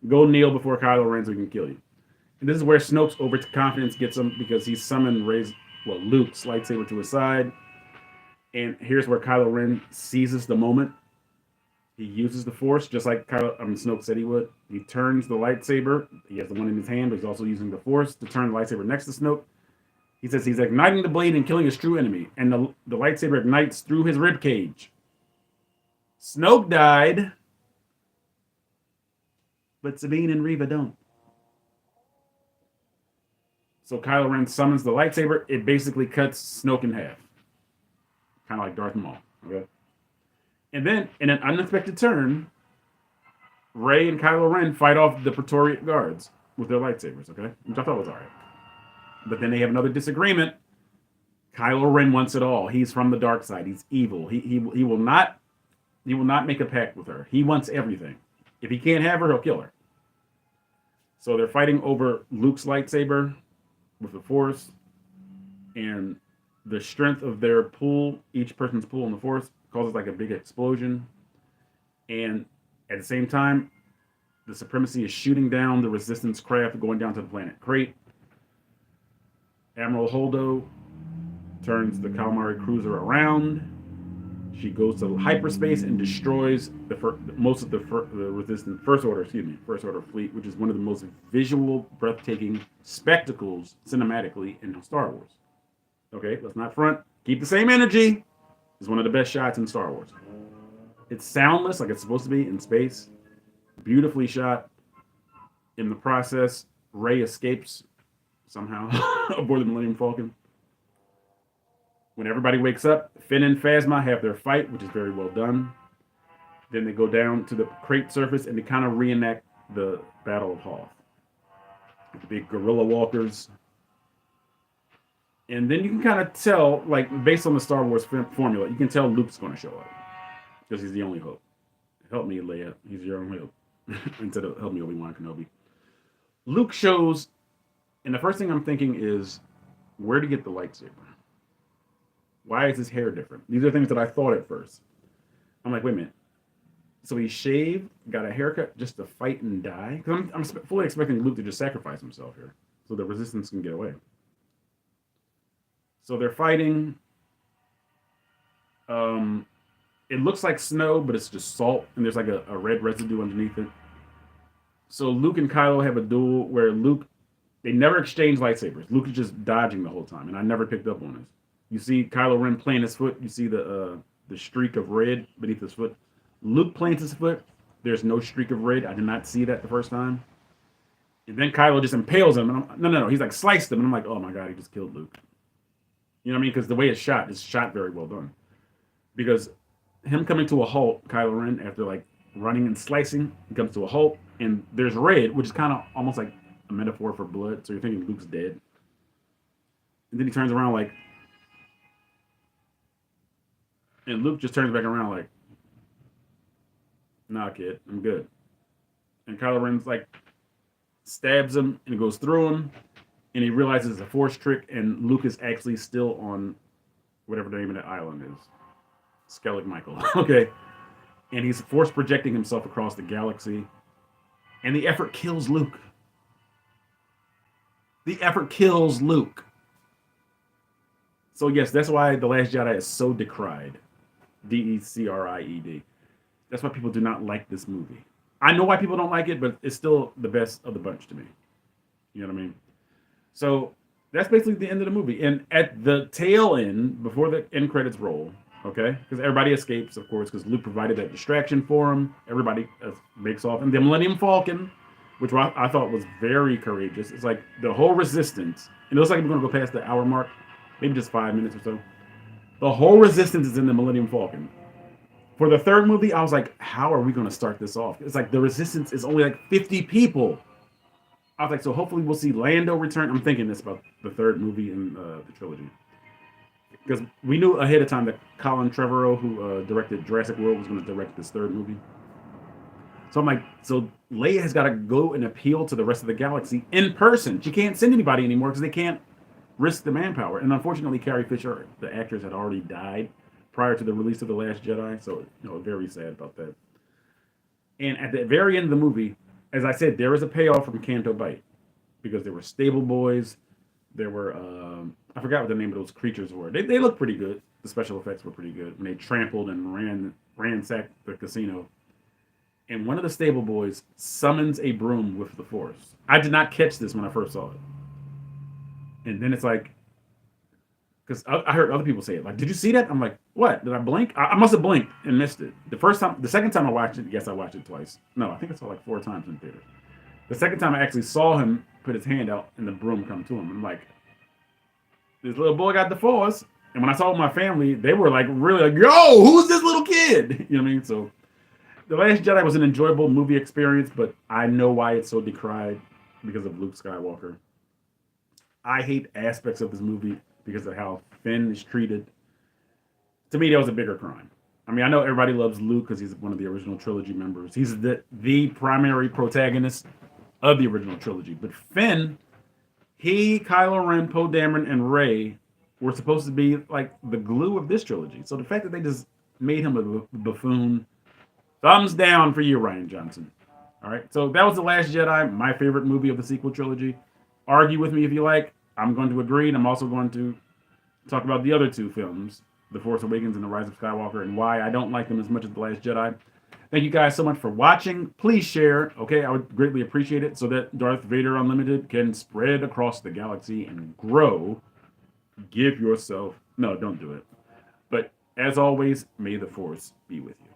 go kneel before Kylo Ren so he can kill you." And this is where Snoke's overconfidence gets him because he summoned Luke's lightsaber to his side. And here's where Kylo Ren seizes the moment. He uses the Force just like Snoke said he would. He turns the lightsaber. He has the one in his hand, but he's also using the Force to turn the lightsaber next to Snoke. He says he's igniting the blade and killing his true enemy, and the lightsaber ignites through his rib cage. Snoke died, but Sabine and Reva don't. So Kylo Ren summons the lightsaber. It basically cuts Snoke in half, kind of like Darth Maul. Okay. And then, in an unexpected turn, Rey and Kylo Ren fight off the Praetorian guards with their lightsabers, okay? Which I thought was all right. But then they have another disagreement. Kylo Ren wants it all. He's from the dark side. He's evil. He will not make a pact with her. He wants everything. If he can't have her, he'll kill her. So they're fighting over Luke's lightsaber with the Force, and the strength of their pull, each person's pull on the Force, causes like a big explosion. And at the same time, the Supremacy is shooting down the Resistance craft going down to the planet Crate. Admiral Holdo turns the Calamari cruiser around. She goes to hyperspace and destroys most of the Resistance First Order fleet, which is one of the most visual, breathtaking spectacles cinematically in Star Wars. Okay, let's not front. Keep the same energy. It's one of the best shots in Star Wars. It's soundless, like it's supposed to be in space. Beautifully shot. In the process, Rey escapes somehow aboard the Millennium Falcon. When everybody wakes up, Finn and Phasma have their fight, which is very well done. Then they go down to the Crate surface and they kind of reenact the Battle of Hoth. The big guerrilla walkers. And then you can kind of tell, like, based on the Star Wars formula, you can tell Luke's going to show up. Because he's the only hope. Help me, Leia. He's your only hope. Instead of help me, Obi-Wan Kenobi. Luke shows, and the first thing I'm thinking is, where to get the lightsaber? Why is his hair different? These are things that I thought at first. I'm like, wait a minute. So he shaved, got a haircut just to fight and die? Because I'm fully expecting Luke to just sacrifice himself here so the Resistance can get away. So they're fighting. It looks like snow, but it's just salt, and there's like a red residue underneath it. So Luke and Kylo have a duel where they never exchange lightsabers. Luke is just dodging the whole time, and I never picked up on this. You see Kylo Ren plant his foot. You see the streak of red beneath his foot. Luke plants his foot. There's no streak of red. I did not see that the first time. And then Kylo just impales him. And no. He's like sliced him. And I'm like, oh my God, he just killed Luke. You know what I mean? Because the way it's shot very well done. Because him coming to a halt, Kylo Ren, after like running and slicing, he comes to a halt. And there's red, which is kind of almost like a metaphor for blood. So you're thinking Luke's dead. And then he turns around like, and Luke just turns back around like, nah, kid, I'm good. And Kylo Ren's like, stabs him and goes through him. And he realizes it's a Force trick. And Luke is actually still on whatever the name of that island is. Skellig Michael. Okay. And he's Force projecting himself across the galaxy. And the effort kills Luke. The effort kills Luke. So yes, that's why The Last Jedi is so decried. D-E-C-R-I-E-D. That's why people do not like this movie. I know why people don't like it, but it's still the best of the bunch to me. You know what I mean? So that's basically the end of the movie. And at the tail end, before the end credits roll, okay, because everybody escapes, of course, because Luke provided that distraction for him. Everybody makes off. And the Millennium Falcon, which I thought was very courageous. It's like the whole Resistance. And it looks like we're going to go past the hour mark, maybe just 5 minutes or so. The whole Resistance is in the Millennium Falcon. For the third movie, I was like, how are we going to start this off? It's like the Resistance is only like 50 people. I was like, so hopefully we'll see Lando return. I'm thinking this about the third movie in the trilogy. Because we knew ahead of time that Colin Trevorrow, who directed Jurassic World, was going to direct this third movie. So I'm like, so Leia has got to go and appeal to the rest of the galaxy in person. She can't send anybody anymore because they can't risk the manpower. And unfortunately, Carrie Fisher, the actress, had already died prior to the release of The Last Jedi. So, very sad about that. And at the very end of the movie, as I said, there is a payoff from Canto Bight because there were stable boys. There were, I forgot what the name of those creatures were. They looked pretty good. The special effects were pretty good when they trampled and ransacked the casino. And one of the stable boys summons a broom with the Force. I did not catch this when I first saw it. And then it's like, because I heard other people say it. Like, did you see that? I'm like, what? Did I blink? I must have blinked and missed it. The second time I watched it, yes, I watched it twice. No, I think I saw like 4 times in theater. The second time I actually saw him put his hand out and the broom come to him. I'm like, this little boy got the Force. And when I saw my family, they were like, really like, yo, who's this little kid? You know what I mean? So The Last Jedi was an enjoyable movie experience, but I know why it's so decried because of Luke Skywalker. I hate aspects of this movie because of how Finn is treated. To me, that was a bigger crime. I mean, I know everybody loves Luke because he's one of the original trilogy members. He's the primary protagonist of the original trilogy. But Finn, Kylo Ren, Poe Dameron, and Rey were supposed to be like the glue of this trilogy. So the fact that they just made him a buffoon, thumbs down for you, Rian Johnson. All right, so that was The Last Jedi, my favorite movie of the sequel trilogy. Argue with me if you like. I'm going to agree, and I'm also going to talk about the other 2 films, The Force Awakens and The Rise of Skywalker, and why I don't like them as much as The Last Jedi. Thank you guys so much for watching. Please share, okay? I would greatly appreciate it so that Darth Vader Unlimited can spread across the galaxy and grow. Give yourself... No, don't do it. But as always, may the Force be with you.